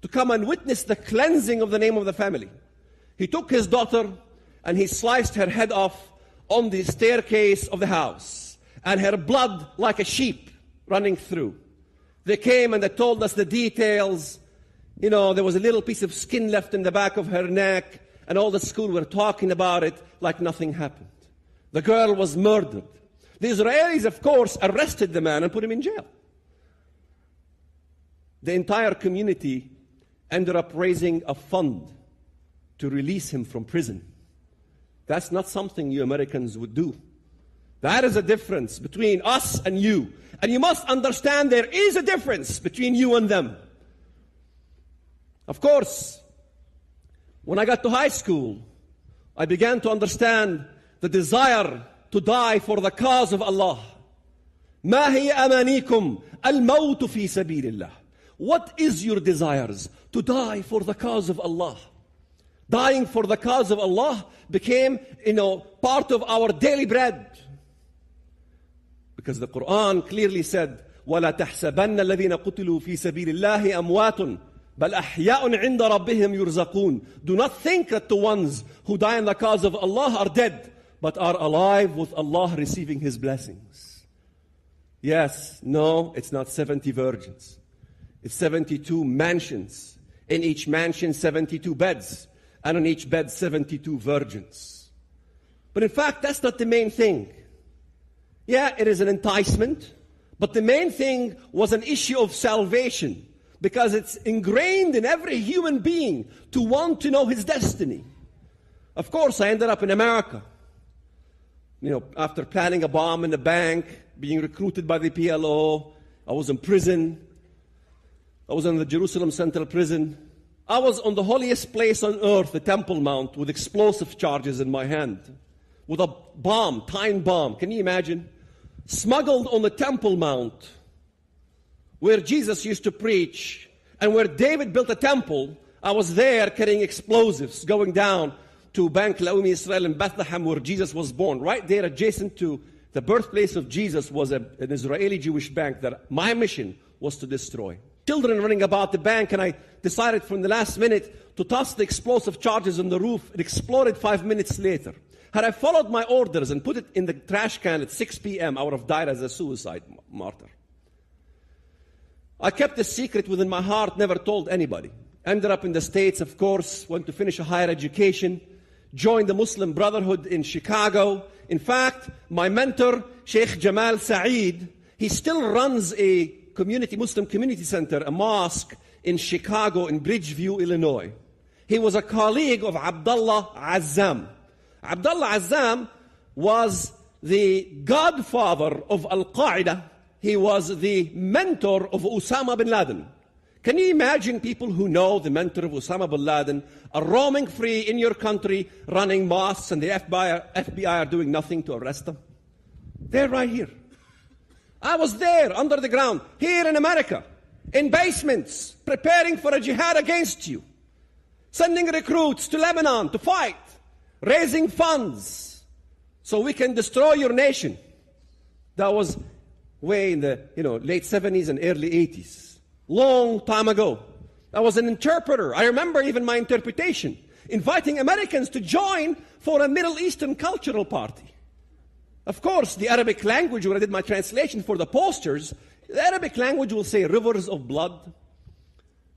to come and witness the cleansing of the name of the family. He took his daughter and he sliced her head off on the staircase of the house, and her blood like a sheep running through. They came and they told us the details. You know, there was a little piece of skin left in the back of her neck, and all the school were talking about it like nothing happened. The girl was murdered. The Israelis, of course, arrested the man and put him in jail. The entire community ended up raising a fund to release him from prison. That's not something you Americans would do. That is a difference between us and you. And you must understand there is a difference between you and them. Of course, when I got to high school, I began to understand the desire to die for the cause of Allah. ما هي أمانيكم الموت في سبيل الله. What is your desires? To die for the cause of Allah. Dying for the cause of Allah became, part of our daily bread. Because the Quran clearly said, وَلَا تَحْسَبَنَّ الَّذِينَ قُتِلُوا فِي سَبِيلِ اللَّهِ أَمْوَاتٌ بَلْ أَحْيَاءٌ عِنْدَ رَبِّهِمْ يُرْزَقُونَ. Do not think that the ones who die in the cause of Allah are dead, but are alive with Allah receiving His blessings. Yes, no, it's not 70 virgins. It's 72 mansions. In each mansion, 72 beds. And on each bed, 72 virgins. But in fact, that's not the main thing. Yeah, it is an enticement. But the main thing was an issue of salvation. Because it's ingrained in every human being to want to know his destiny. Of course, I ended up in America. After planning a bomb in a bank, being recruited by the PLO, I was in prison. I was in the Jerusalem Central Prison. I was on the holiest place on earth, the Temple Mount, with explosive charges in my hand. With a bomb, time bomb. Can you imagine? Smuggled on the Temple Mount, where Jesus used to preach, and where David built a temple. I was there carrying explosives, going down to Bank Laumi Israel in Bethlehem, where Jesus was born. Right there, adjacent to the birthplace of Jesus, was an Israeli Jewish bank that my mission was to destroy. Children running about the bank, and I decided from the last minute to toss the explosive charges on the roof. It exploded 5 minutes later. Had I followed my orders and put it in the trash can at 6 p.m., I would have died as a suicide martyr. I kept the secret within my heart, never told anybody. Ended up in the States, of course, went to finish a higher education, joined the Muslim Brotherhood in Chicago. In fact, my mentor, Sheikh Jamal Saeed, he still runs a Muslim community center, a mosque in Chicago, in Bridgeview, Illinois. He was a colleague of Abdullah Azzam. Abdullah Azzam was the godfather of Al-Qaeda. He was the mentor of Osama bin Laden. Can you imagine people who know the mentor of Osama bin Laden are roaming free in your country, running mosques, and the FBI are doing nothing to arrest them? They're right here. I was there, under the ground, here in America, in basements, preparing for a jihad against you, sending recruits to Lebanon to fight, raising funds so we can destroy your nation. That was way in the late 70s and early 80s. Long time ago. I was an interpreter. I remember even my interpretation, inviting Americans to join for a Middle Eastern cultural party. Of course, the Arabic language, when I did my translation for the posters, the Arabic language will say rivers of blood.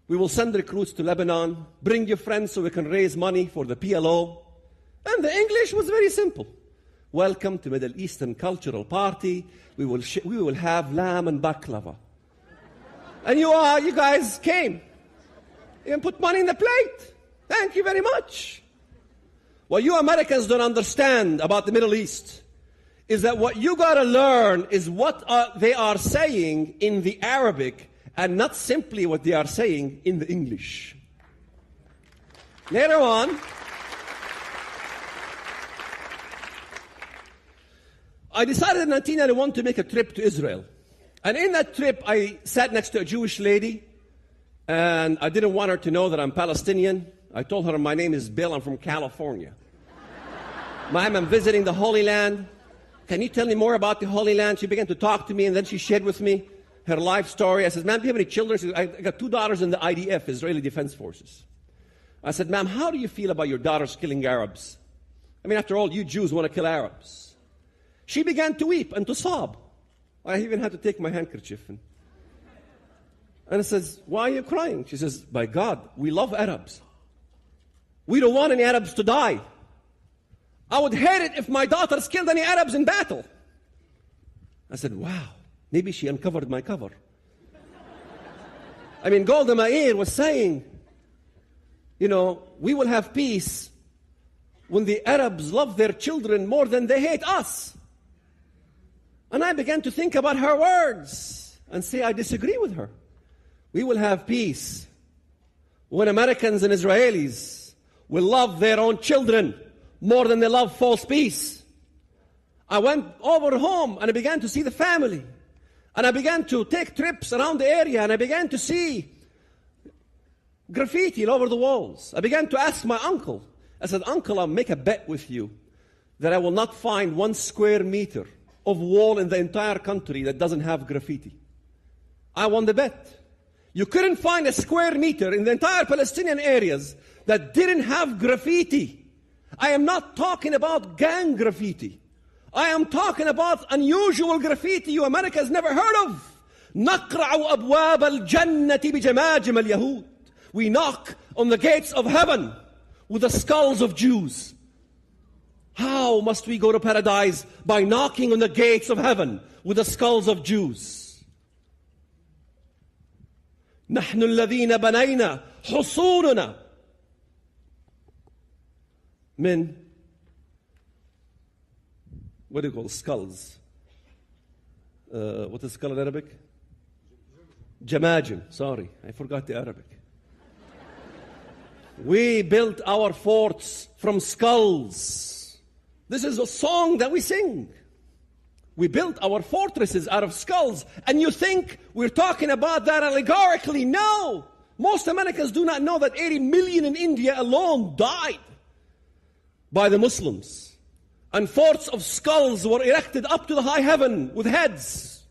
We will send recruits to Lebanon. Bring your friends so we can raise money for the PLO. And the English was very simple. Welcome to Middle Eastern Cultural Party. We will have lamb and baklava. And you guys came. And put money in the plate. Thank you very much. What you Americans don't understand about the Middle East is that what you got to learn is what they are saying in the Arabic and not simply what they are saying in the English. Later on, I decided in 1991 to make a trip to Israel. And in that trip, I sat next to a Jewish lady, and I didn't want her to know that I'm Palestinian. I told her, my name is Bill, I'm from California. Ma'am, I'm visiting the Holy Land. Can you tell me more about the Holy Land? She began to talk to me, and then she shared with me her life story. I said, ma'am, do you have any children? She said, I got 2 daughters in the IDF, Israeli Defense Forces. I said, ma'am, how do you feel about your daughters killing Arabs? I mean, after all, you Jews want to kill Arabs. She began to weep and to sob. I even had to take my handkerchief. And I says, why are you crying? She says, by God, we love Arabs. We don't want any Arabs to die. I would hate it if my daughters killed any Arabs in battle. I said, wow, maybe she uncovered my cover. I mean, Golda Meir was saying, you know, we will have peace when the Arabs love their children more than they hate us. And I began to think about her words and say, I disagree with her. We will have peace when Americans and Israelis will love their own children more than they love false peace. I went over home and I began to see the family. And I began to take trips around the area and I began to see graffiti all over the walls. I began to ask my uncle. I said, Uncle, I'll make a bet with you that I will not find 1 square meter of wall in the entire country that doesn't have graffiti. I won the bet. You couldn't find a square meter in the entire Palestinian areas that didn't have graffiti. I am not talking about gang graffiti. I am talking about unusual graffiti you America has never heard of. نقرع أبواب الجنة بجماجم اليهود. We knock on the gates of heaven with the skulls of Jews. How must we go to paradise? By knocking on the gates of heaven with the skulls of Jews. نحن الذين بنينا حصوننا من, what do you call skulls? What is skull in Arabic? Jamajim. Sorry, I forgot the Arabic. We built our forts from skulls. This is a song that we sing. We built our fortresses out of skulls. And you think we're talking about that allegorically? No! Most Americans do not know that 80 million in India alone died by the Muslims. And forts of skulls were erected up to the high heaven with heads.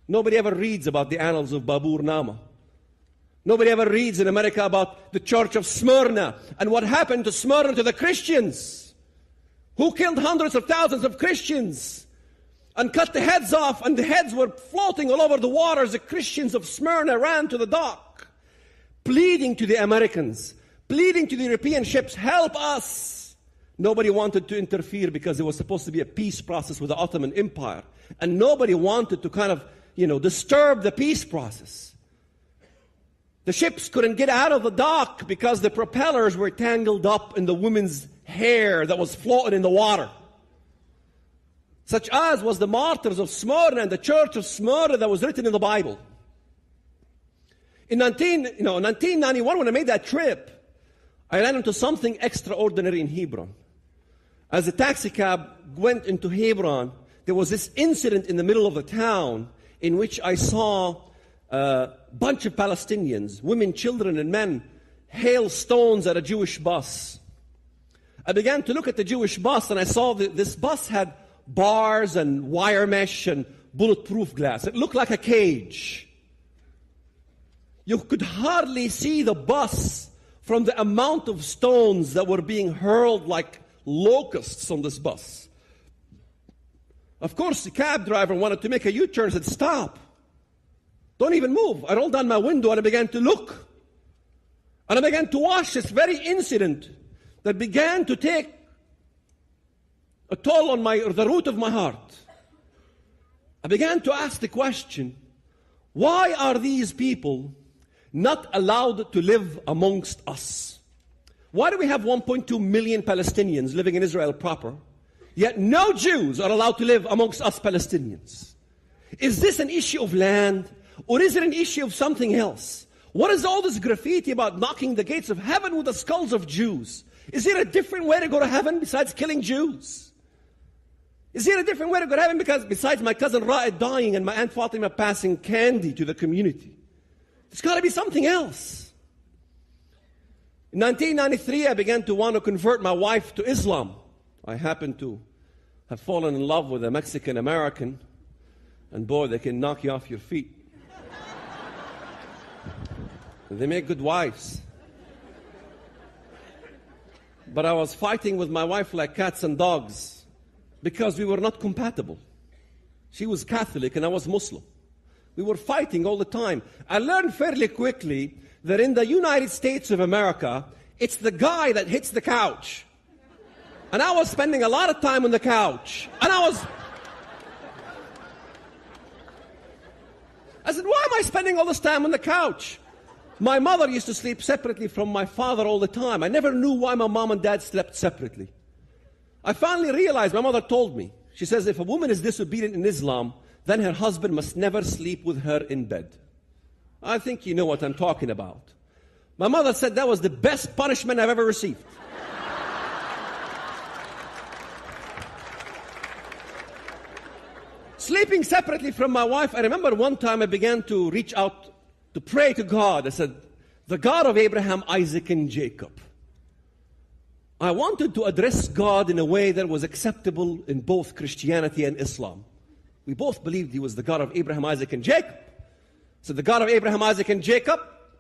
Nobody ever reads about the annals of Babur Nama. Nobody ever reads in America about the church of Smyrna and what happened to Smyrna to the Christians. Who killed hundreds of thousands of Christians and cut the heads off, and the heads were floating all over the waters. The Christians of Smyrna ran to the dock, pleading to the Americans, pleading to the European ships, help us. Nobody wanted to interfere because there was supposed to be a peace process with the Ottoman Empire. And nobody wanted to kind of, disturb the peace process. The ships couldn't get out of the dock because the propellers were tangled up in the women's hair that was floating in the water. Such as was the martyrs of Smyrna and the church of Smyrna that was written in the Bible. In 1991, when I made that trip, I ran into something extraordinary in Hebron. As the taxi cab went into Hebron, there was this incident in the middle of the town in which I saw a bunch of Palestinians, women, children, and men, hail stones at a Jewish bus. I began to look at the Jewish bus, and I saw that this bus had bars and wire mesh and bulletproof glass. It looked like a cage. You could hardly see the bus from the amount of stones that were being hurled like locusts on this bus. Of course, the cab driver wanted to make a U-turn and said, stop. Don't even move. I rolled down my window and I began to look. And I began to watch this very incident that began to take a toll on the root of my heart. I began to ask the question, why are these people not allowed to live amongst us? Why do we have 1.2 million Palestinians living in Israel proper, yet no Jews are allowed to live amongst us Palestinians? Is this an issue of land, or is it an issue of something else? What is all this graffiti about knocking the gates of heaven with the skulls of Jews? Is there a different way to go to heaven besides killing Jews? Is there a different way to go to heaven besides my cousin Ra'ed dying and my Aunt Fatima passing candy to the community? There's got to be something else. In 1993, I began to want to convert my wife to Islam. I happened to have fallen in love with a Mexican American, and boy, they can knock you off your feet. They make good wives. But I was fighting with my wife like cats and dogs because we were not compatible. She was Catholic and I was Muslim. We were fighting all the time. I learned fairly quickly that in the United States of America, it's the guy that hits the couch. And I was spending a lot of time on the couch. And I said, why am I spending all this time on the couch? My mother used to sleep separately from my father all the time. I never knew why my mom and dad slept separately. I finally realized, my mother told me, she says, if a woman is disobedient in Islam, then her husband must never sleep with her in bed. I think you know what I'm talking about. My mother said that was the best punishment I've ever received. Sleeping separately from my wife, I remember one time I began to reach out to pray to God. I said, the God of Abraham, Isaac, and Jacob. I wanted to address God in a way that was acceptable in both Christianity and Islam. We both believed He was the God of Abraham, Isaac, and Jacob. So the God of Abraham, Isaac, and Jacob,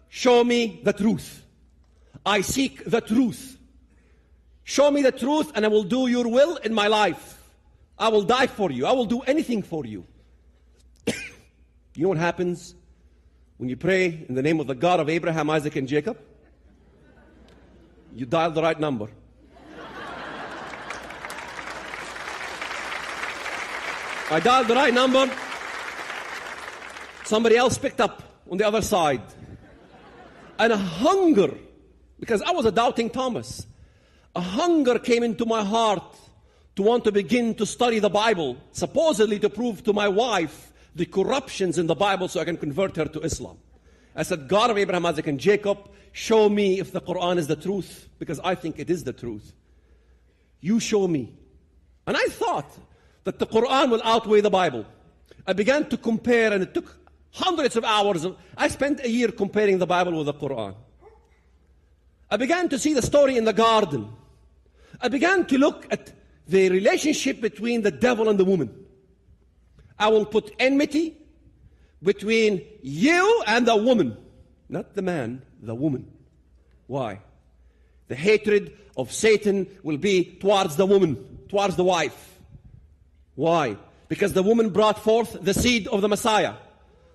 show me the truth. I seek the truth. Show me the truth and I will do your will in my life. I will die for you. I will do anything for you. You know what happens when you pray in the name of the God of Abraham, Isaac, and Jacob? You dial the right number. I dialed the right number. Somebody else picked up on the other side. And a hunger, because I was a doubting Thomas, a hunger came into my heart to want to begin to study the Bible, supposedly to prove to my wife the corruptions in the Bible so I can convert her to Islam. I said, God of Abraham, Isaac, and Jacob, show me if the Quran is the truth, because I think it is the truth. You show me. And I thought that the Quran will outweigh the Bible. I began to compare, and it took hundreds of hours. I spent a year comparing the Bible with the Quran. I began to see the story in the garden. I began to look at the relationship between the devil and the woman. I will put enmity between you and the woman. Not the man, the woman. Why? The hatred of Satan will be towards the woman, towards the wife. Why? Because the woman brought forth the seed of the Messiah.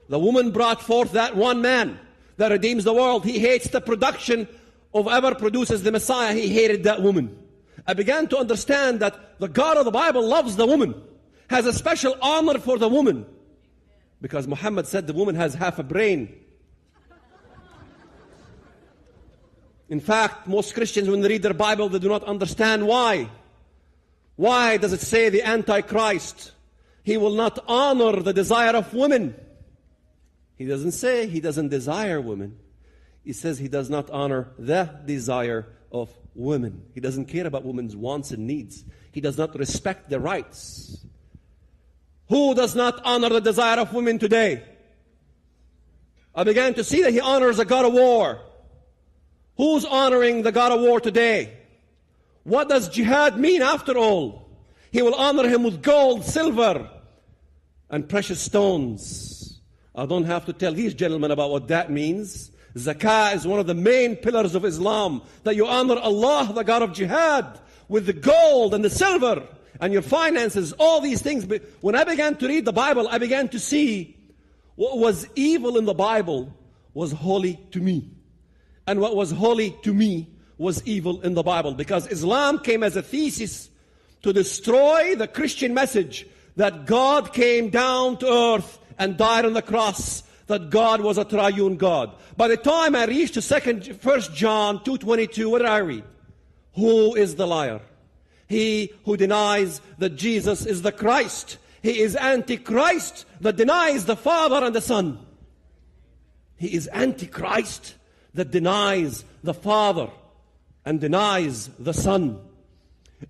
The woman brought forth that one man that redeems the world. He hates the production of whoever produces the Messiah. He hated that woman. I began to understand that the God of the Bible loves the woman, has a special honor for the woman. Because Muhammad said the woman has half a brain. In fact, most Christians, when they read their Bible, they do not understand why. Why does it say the Antichrist? He will not honor the desire of women. He doesn't say he doesn't desire women. He says he does not honor the desire of women. He doesn't care about women's wants and needs. He does not respect their rights. Who does not honor the desire of women today? I began to see that he honors a God of war. Who's honoring the God of war today? What does jihad mean after all? He will honor him with gold, silver, and precious stones. I don't have to tell these gentlemen about what that means. Zakah is one of the main pillars of Islam, that you honor Allah, the God of jihad, with the gold and the silver and your finances, all these things. But when I began to read the Bible, I began to see what was evil in the Bible was holy to me. And what was holy to me was evil in the Bible. Because Islam came as a thesis to destroy the Christian message that God came down to earth and died on the cross, that God was a triune God. By the time I reached to 1 John 2:22, what did I read? Who is the liar? He who denies that Jesus is the Christ. He is Antichrist that denies the Father and the Son. He is Antichrist that denies the Father and denies the Son.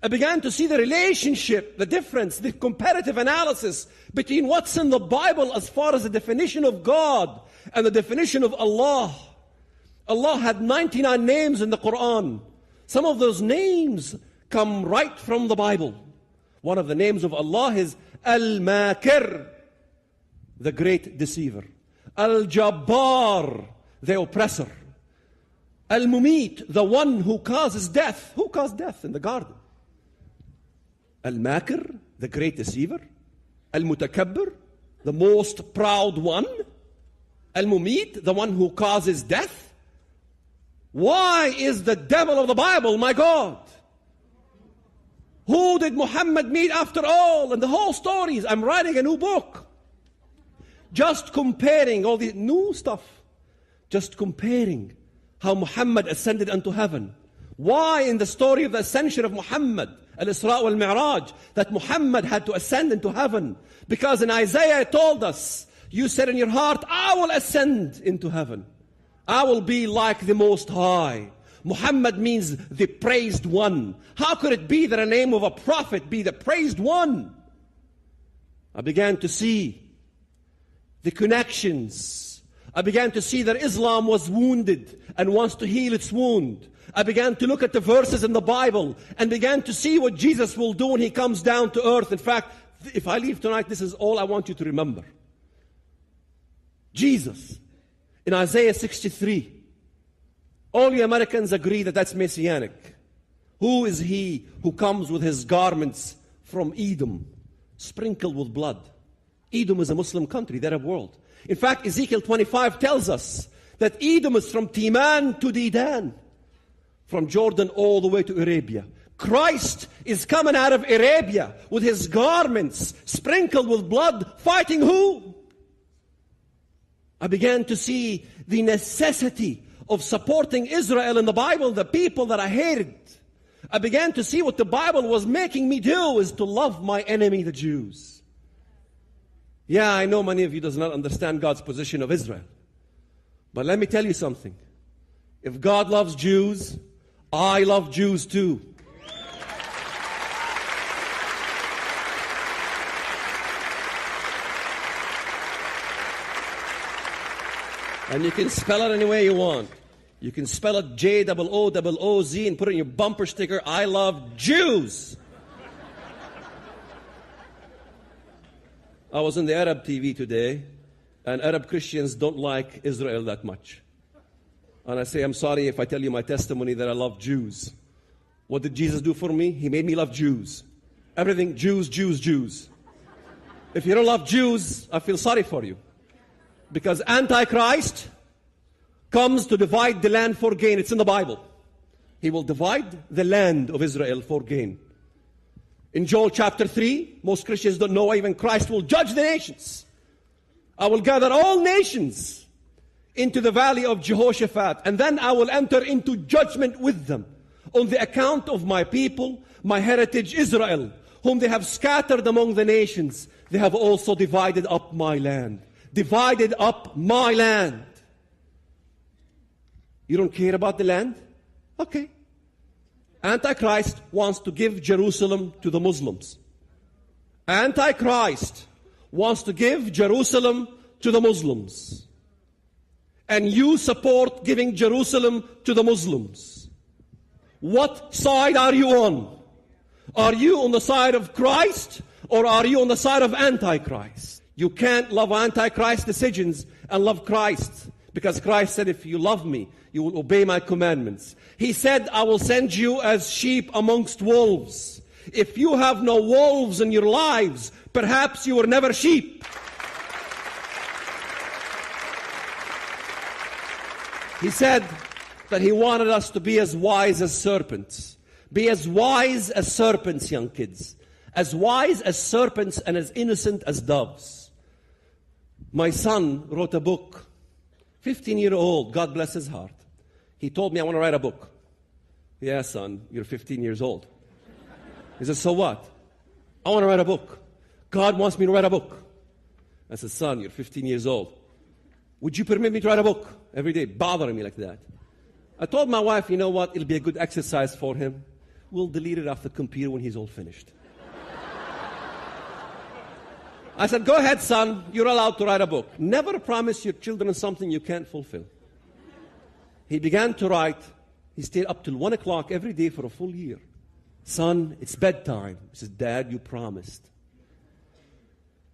I began to see the relationship, the difference, the comparative analysis between what's in the Bible as far as the definition of God and the definition of Allah. Allah had 99 names in the Quran. Some of those names come right from the Bible. One of the names of Allah is Al-Makir, the great deceiver. Al-Jabbar, the oppressor. Al-Mumit, the one who causes death. Who caused death in the garden? Al-Makir, the great deceiver. Al-Mutakabbir, the most proud one. Al-Mumit, the one who causes death. Why is the devil of the Bible my God? Who did Muhammad meet after all? And the whole stories. I'm writing a new book. Just comparing all the new stuff. Just comparing how Muhammad ascended unto heaven. Why in the story of the ascension of Muhammad, Al-Isra wal-Mi'raj, that Muhammad had to ascend into heaven? Because in Isaiah it told us, you said in your heart, I will ascend into heaven. I will be like the Most High. Muhammad means the praised one. How could it be that a name of a prophet be the praised one? I began to see the connections. I began to see that Islam was wounded and wants to heal its wound. I began to look at the verses in the Bible and began to see what Jesus will do when He comes down to earth. In fact, if I leave tonight, this is all I want you to remember. Jesus, in Isaiah 63, all you Americans agree that that's messianic. Who is He who comes with His garments from Edom, sprinkled with blood? Edom is a Muslim country, the Arab world. In fact, Ezekiel 25 tells us that Edom is from Timan to Dedan, from Jordan all the way to Arabia. Christ is coming out of Arabia with His garments sprinkled with blood, fighting who? I began to see the necessity of supporting Israel in the Bible, the people that I hated. I began to see what the Bible was making me do is to love my enemy, the Jews. Yeah, I know many of you does not understand God's position of Israel. But let me tell you something. If God loves Jews, I love Jews too. And you can spell it any way you want. You can spell it J-O-O-Z and put it in your bumper sticker, I love Jews. I was in the Arab TV today, and Arab Christians don't like Israel that much. And I say, I'm sorry if I tell you my testimony that I love Jews. What did Jesus do for me? He made me love Jews. Everything, Jews, Jews, Jews. If you don't love Jews, I feel sorry for you. Because Antichrist comes to divide the land for gain. It's in the Bible. He will divide the land of Israel for gain. In Joel chapter 3, most Christians don't know, even Christ will judge the nations. I will gather all nations into the valley of Jehoshaphat, and then I will enter into judgment with them on the account of my people, my heritage Israel, whom they have scattered among the nations. They have also divided up my land. Divided up my land. You don't care about the land? Okay. Antichrist wants to give Jerusalem to the Muslims. Antichrist wants to give Jerusalem to the Muslims. And you support giving Jerusalem to the Muslims. What side are you on? Are you on the side of Christ or are you on the side of Antichrist? You can't love Antichrist decisions and love Christ. Because Christ said, if you love me, you will obey my commandments. He said, I will send you as sheep amongst wolves. If you have no wolves in your lives, perhaps you were never sheep. He said that He wanted us to be as wise as serpents. Be as wise as serpents, young kids. As wise as serpents and as innocent as doves. My son wrote a book, 15-year-old, God bless his heart. He told me, I want to write a book. Yeah, son, you're 15 years old. He said, so what? I want to write a book. God wants me to write a book. I said, son, you're 15 years old. Would you permit me to write a book? Every day, bothering me like that. I told my wife, you know what? It'll be a good exercise for him. We'll delete it off the computer when he's all finished. I said, go ahead, son. You're allowed to write a book. Never promise your children something you can't fulfill. he began to write. He stayed up till 1 o'clock every day for a full year. Son, it's bedtime. He says, Dad, you promised.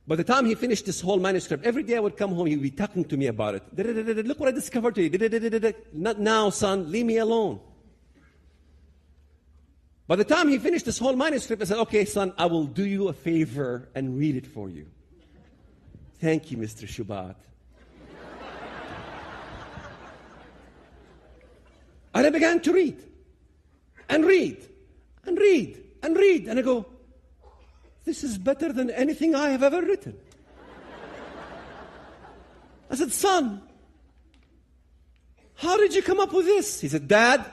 By the time he finished this whole manuscript, every day I would come home, he would be talking to me about it. Look what I discovered today. Not now, son, leave me alone. By the time he finished this whole manuscript, I said, okay, son, I will do you a favor and read it for you. Thank you, Mr. Shoebat. And I began to read, and read, and read, and read. And I go, this is better than anything I have ever written. I said, son, how did you come up with this? He said, Dad,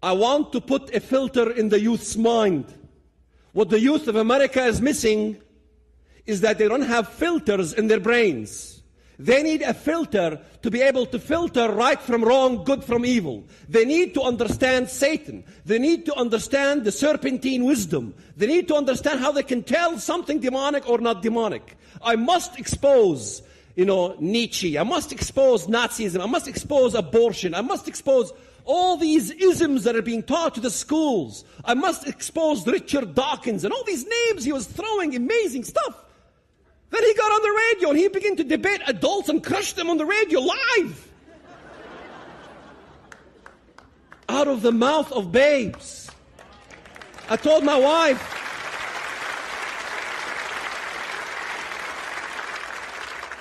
I want to put a filter in the youth's mind. What the youth of America is missing is that they don't have filters in their brains. They need a filter to be able to filter right from wrong, good from evil. They need to understand Satan. They need to understand the serpentine wisdom. They need to understand how they can tell something demonic or not demonic. I must expose, Nietzsche. I must expose Nazism. I must expose abortion. I must expose all these isms that are being taught to the schools. I must expose Richard Dawkins and all these names he was throwing, amazing stuff. Then he got on the radio and he began to debate adults and crush them on the radio live. Out of the mouth of babes. I told my wife,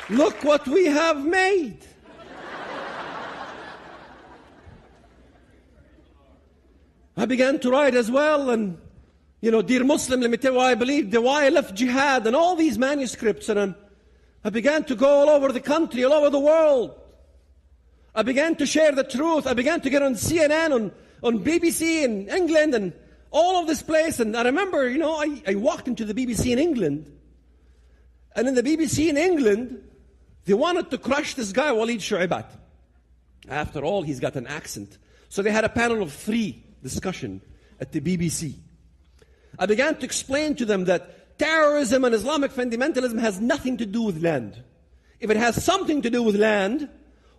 look what we have made. I began to write as well, and Dear Muslim, let me tell you why I believe, why I left jihad, and all these manuscripts. And I began to go all over the country, all over the world. I began to share the truth. I began to get on CNN, on BBC in England, and all of this place. And I remember, I walked into the BBC in England. And in the BBC in England, they wanted to crush this guy, Walid Shoebat. After all, he's got an accent. So they had a panel of 3 discussion at the BBC. I began to explain to them that terrorism and Islamic fundamentalism has nothing to do with land. If it has something to do with land,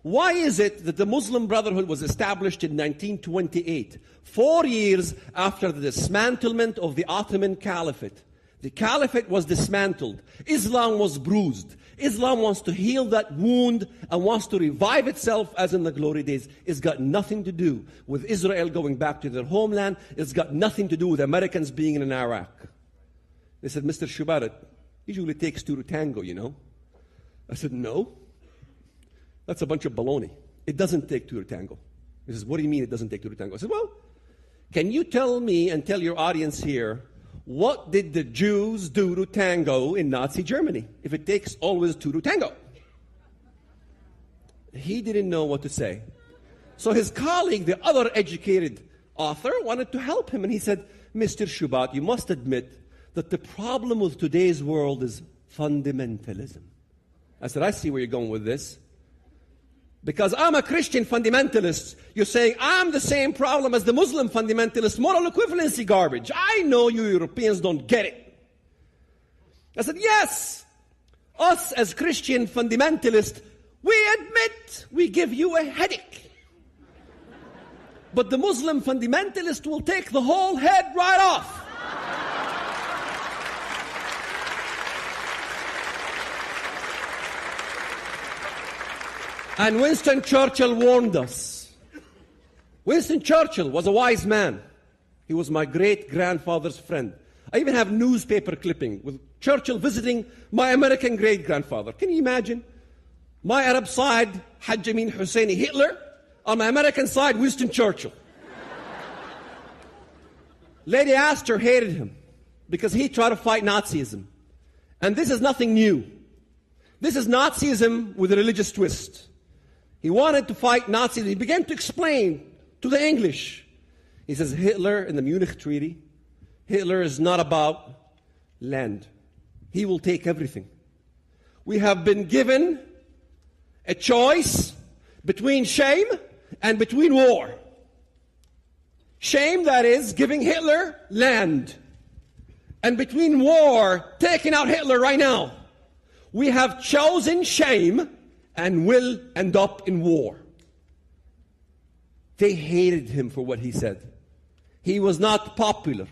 why is it that the Muslim Brotherhood was established in 1928, 4 years after the dismantlement of the Ottoman Caliphate? The Caliphate was dismantled. Islam was bruised. Islam wants to heal that wound and wants to revive itself as in the glory days. It's got nothing to do with Israel going back to their homeland. It's got nothing to do with Americans being in Iraq. They said, Mr. Shoebat, it usually takes 2 to tango, I said, no. That's a bunch of baloney. It doesn't take 2 to tango. He says, what do you mean it doesn't take 2 to tango? I said, well, can you tell me and tell your audience here, what did the Jews do to tango in Nazi Germany, if it takes always 2 to tango? He didn't know what to say. So his colleague, the other educated author, wanted to help him. And he said, Mr. Shoebat, you must admit that the problem with today's world is fundamentalism. I said, I see where you're going with this. Because I'm a Christian fundamentalist, you're saying I'm the same problem as the Muslim fundamentalist, moral equivalency garbage. I know you Europeans don't get it. I said, yes, us as Christian fundamentalists, we admit we give you a headache. But the Muslim fundamentalist will take the whole head right off. And Winston Churchill warned us. Winston Churchill was a wise man. He was my great-grandfather's friend. I even have newspaper clipping with Churchill visiting my American great-grandfather. Can you imagine? My Arab side, Hajj Amin Husseini Hitler. On my American side, Winston Churchill. Lady Astor hated him because he tried to fight Nazism. And this is nothing new. This is Nazism with a religious twist. He wanted to fight Nazis. He began to explain to the English. He says, Hitler in the Munich Treaty, Hitler is not about land. He will take everything. We have been given a choice between shame and between war. Shame, that is, giving Hitler land. And between war, taking out Hitler right now. We have chosen shame and will end up in war. They hated him for what he said. He was not popular.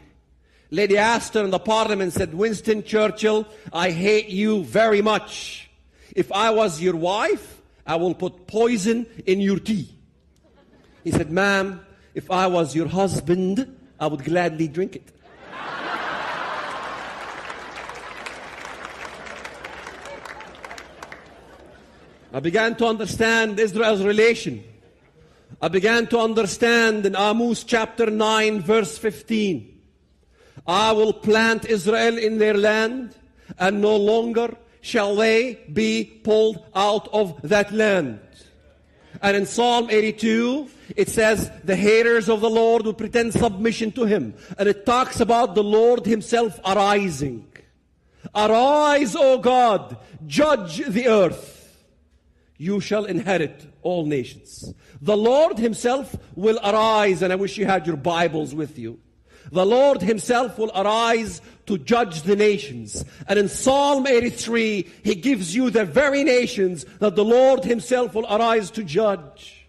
Lady Astor in the parliament said, Winston Churchill, I hate you very much. If I was your wife, I will put poison in your tea. He said, ma'am, if I was your husband, I would gladly drink it. I began to understand Israel's relation. I began to understand in Amos chapter 9, verse 15. I will plant Israel in their land, and no longer shall they be pulled out of that land. And in Psalm 82, it says, the haters of the Lord will pretend submission to him. And it talks about the Lord himself arising. Arise, O God, judge the earth. You shall inherit all nations. The Lord himself will arise, and I wish you had your Bibles with you. The Lord himself will arise to judge the nations. And in Psalm 83, he gives you the very nations that the Lord himself will arise to judge.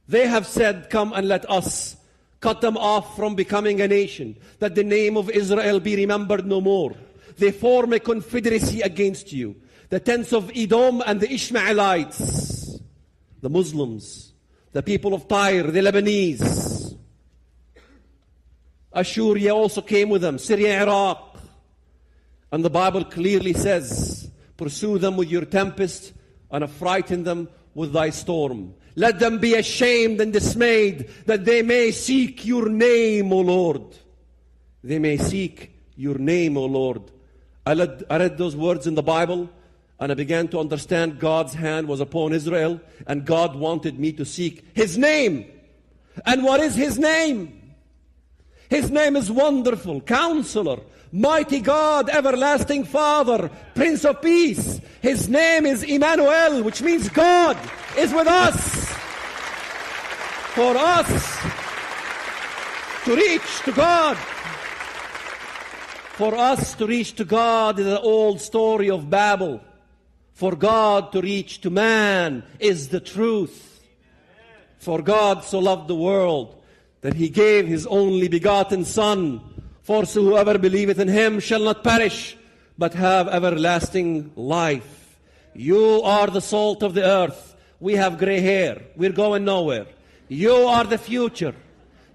They have said, come and let us cut them off from becoming a nation, that the name of Israel be remembered no more. They form a confederacy against you. The tents of Edom and the Ishmaelites, the Muslims, the people of Tyre, the Lebanese. Assyria also came with them, Syria, Iraq. And the Bible clearly says, pursue them with your tempest and affrighten them with thy storm. Let them be ashamed and dismayed, that they may seek your name, O Lord. They may seek your name, O Lord. I read those words in the Bible, and I began to understand God's hand was upon Israel, and God wanted me to seek his name. And what is his name? His name is Wonderful, Counselor, Mighty God, Everlasting Father, Prince of Peace. His name is Emmanuel, which means God is with us. For us to reach to God. For us to reach to God is the old story of Babel. For God to reach to man is the truth. For God so loved the world that he gave his only begotten Son, for so whoever believeth in him shall not perish, but have everlasting life. You are the salt of the earth. We have gray hair. We're going nowhere. You are the future.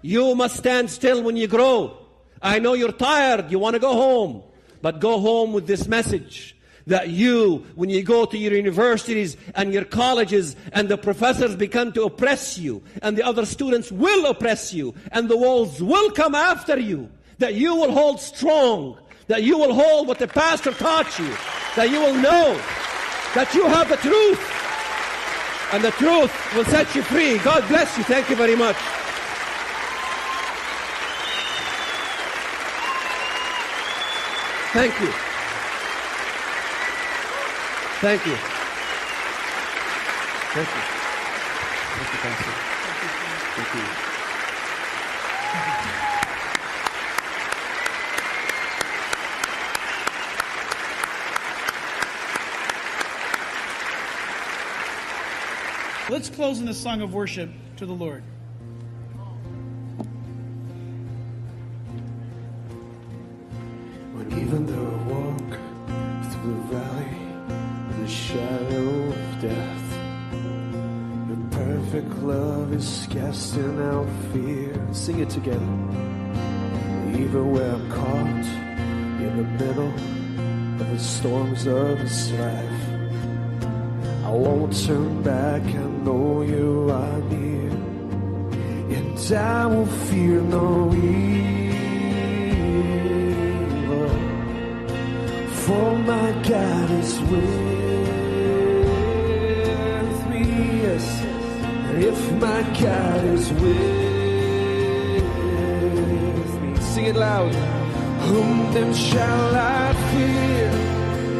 You must stand still when you grow. I know you're tired. You want to go home. But go home with this message. That you, when you go to your universities and your colleges and the professors begin to oppress you and the other students will oppress you and the walls will come after you, that you will hold strong, that you will hold what the pastor taught you, that you will know that you have the truth and the truth will set you free. God bless you. Thank you very much. Thank you. Thank you. Thank you. Thank you, Pastor. Thank you. Let's close in the song of worship to the Lord. When even though I walk through the valley of the shadow of death, your perfect love is casting out fear. Sing it together. Even where I'm caught in the middle of the storms of this life, I won't turn back. I know you are near, and I will fear no evil, for my God is with me. Yes, if my God is with me, sing it loud. Whom then shall I fear?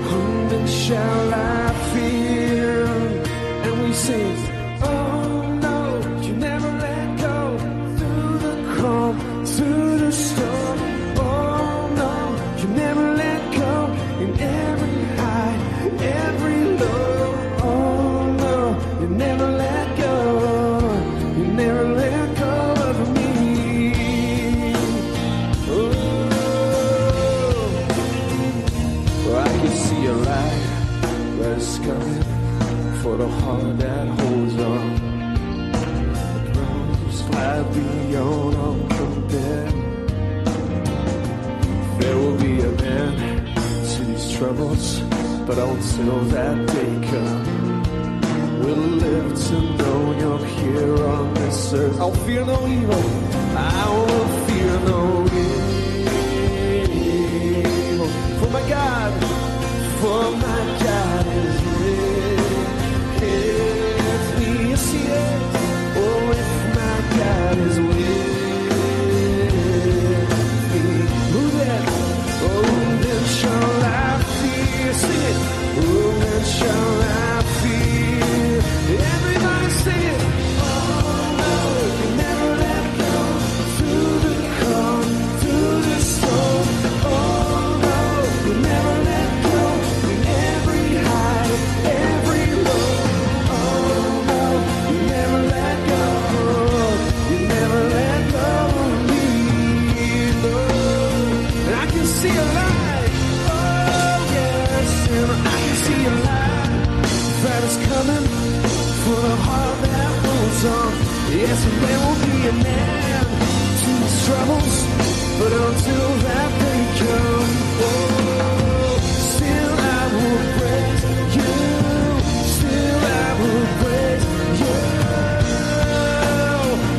Whom then shall I fear? And we sing, oh no, you never let go. Through the calm, through the storm, oh no, you never let go. In every high, every low, oh no, you never let go. You troubles, but until that day come, we'll live to know you're here on this earth. I'll fear no evil, I will fear no evil. For my God is with me. Yes, He is. Oh, if my God is with me, who then? Oh, then shall I fear? Sing it. Oh, then shall I fear? Everybody sing it. Oh, no, you never let go. Through the calm, through the storm. Oh, no, you never let go. In every high, every low. Oh, no, you never let go. You never let go of me. No. And I can see a light. Oh, yes, and I can see a light that is coming for the heart that holds on. Yes, and there will be an end to these troubles, but until that day come, oh, still I will praise you. Still I will praise you.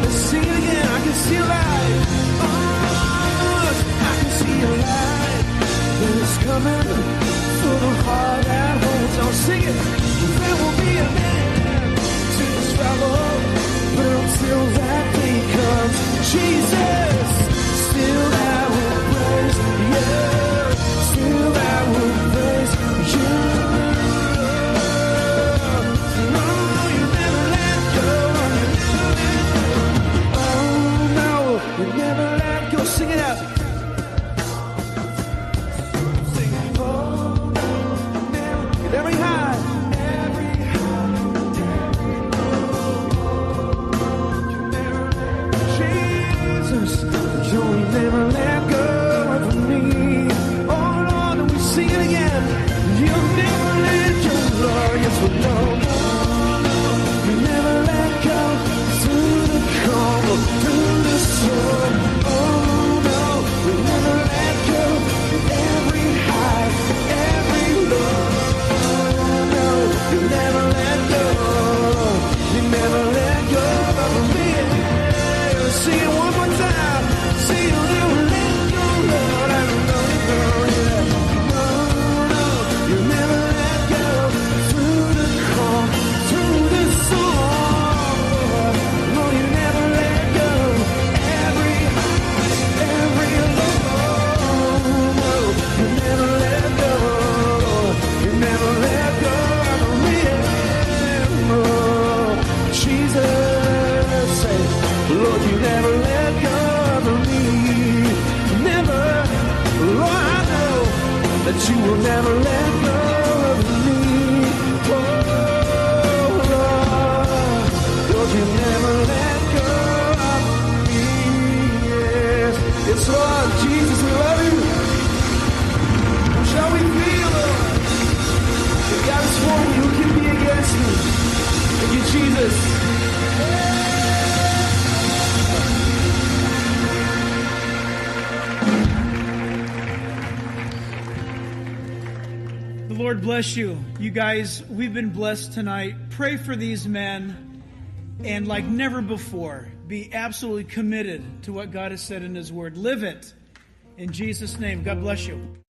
Let's sing it again. I can see a light. Oh, I can see a light that is coming for the heart that holds on. Sing it. There will be an end to this trouble, but until that day comes, Jesus, still I will praise you. Still I will praise you. No, you never let go. You never let go. Oh, no, you never let go. Sing it out. Sing it. Oh, no, never. In every high. You'll never let go of me. Oh Lord, and we sing it again. You'll never let go, Lord. Yes, we know. You never let go through the calm, through the storm. Oh no, you never let go in every high, every low. Oh no, you never let go. You never let go of me. Sing it one more time. Sing it, never let go, Lord. I know you know, yeah. No, no, you never let go through the calm, through the storm. No, you never let go. Every high, every low. No, you never let go. You never let go of me. Oh, Jesus, say. Lord, you never let go of me. Never. Lord, I know that you will never let go of me. Oh, Lord, Lord, you never let go of me. Yes, yes, Lord, Jesus, we love you. Shall we feel, Lord? If God is for me, who can be against me? Thank you, Jesus. The Lord bless you. You guys, we've been blessed tonight. Pray for these men, and like never before, be absolutely committed to what God has said in His Word. Live it. In Jesus' name, God bless you.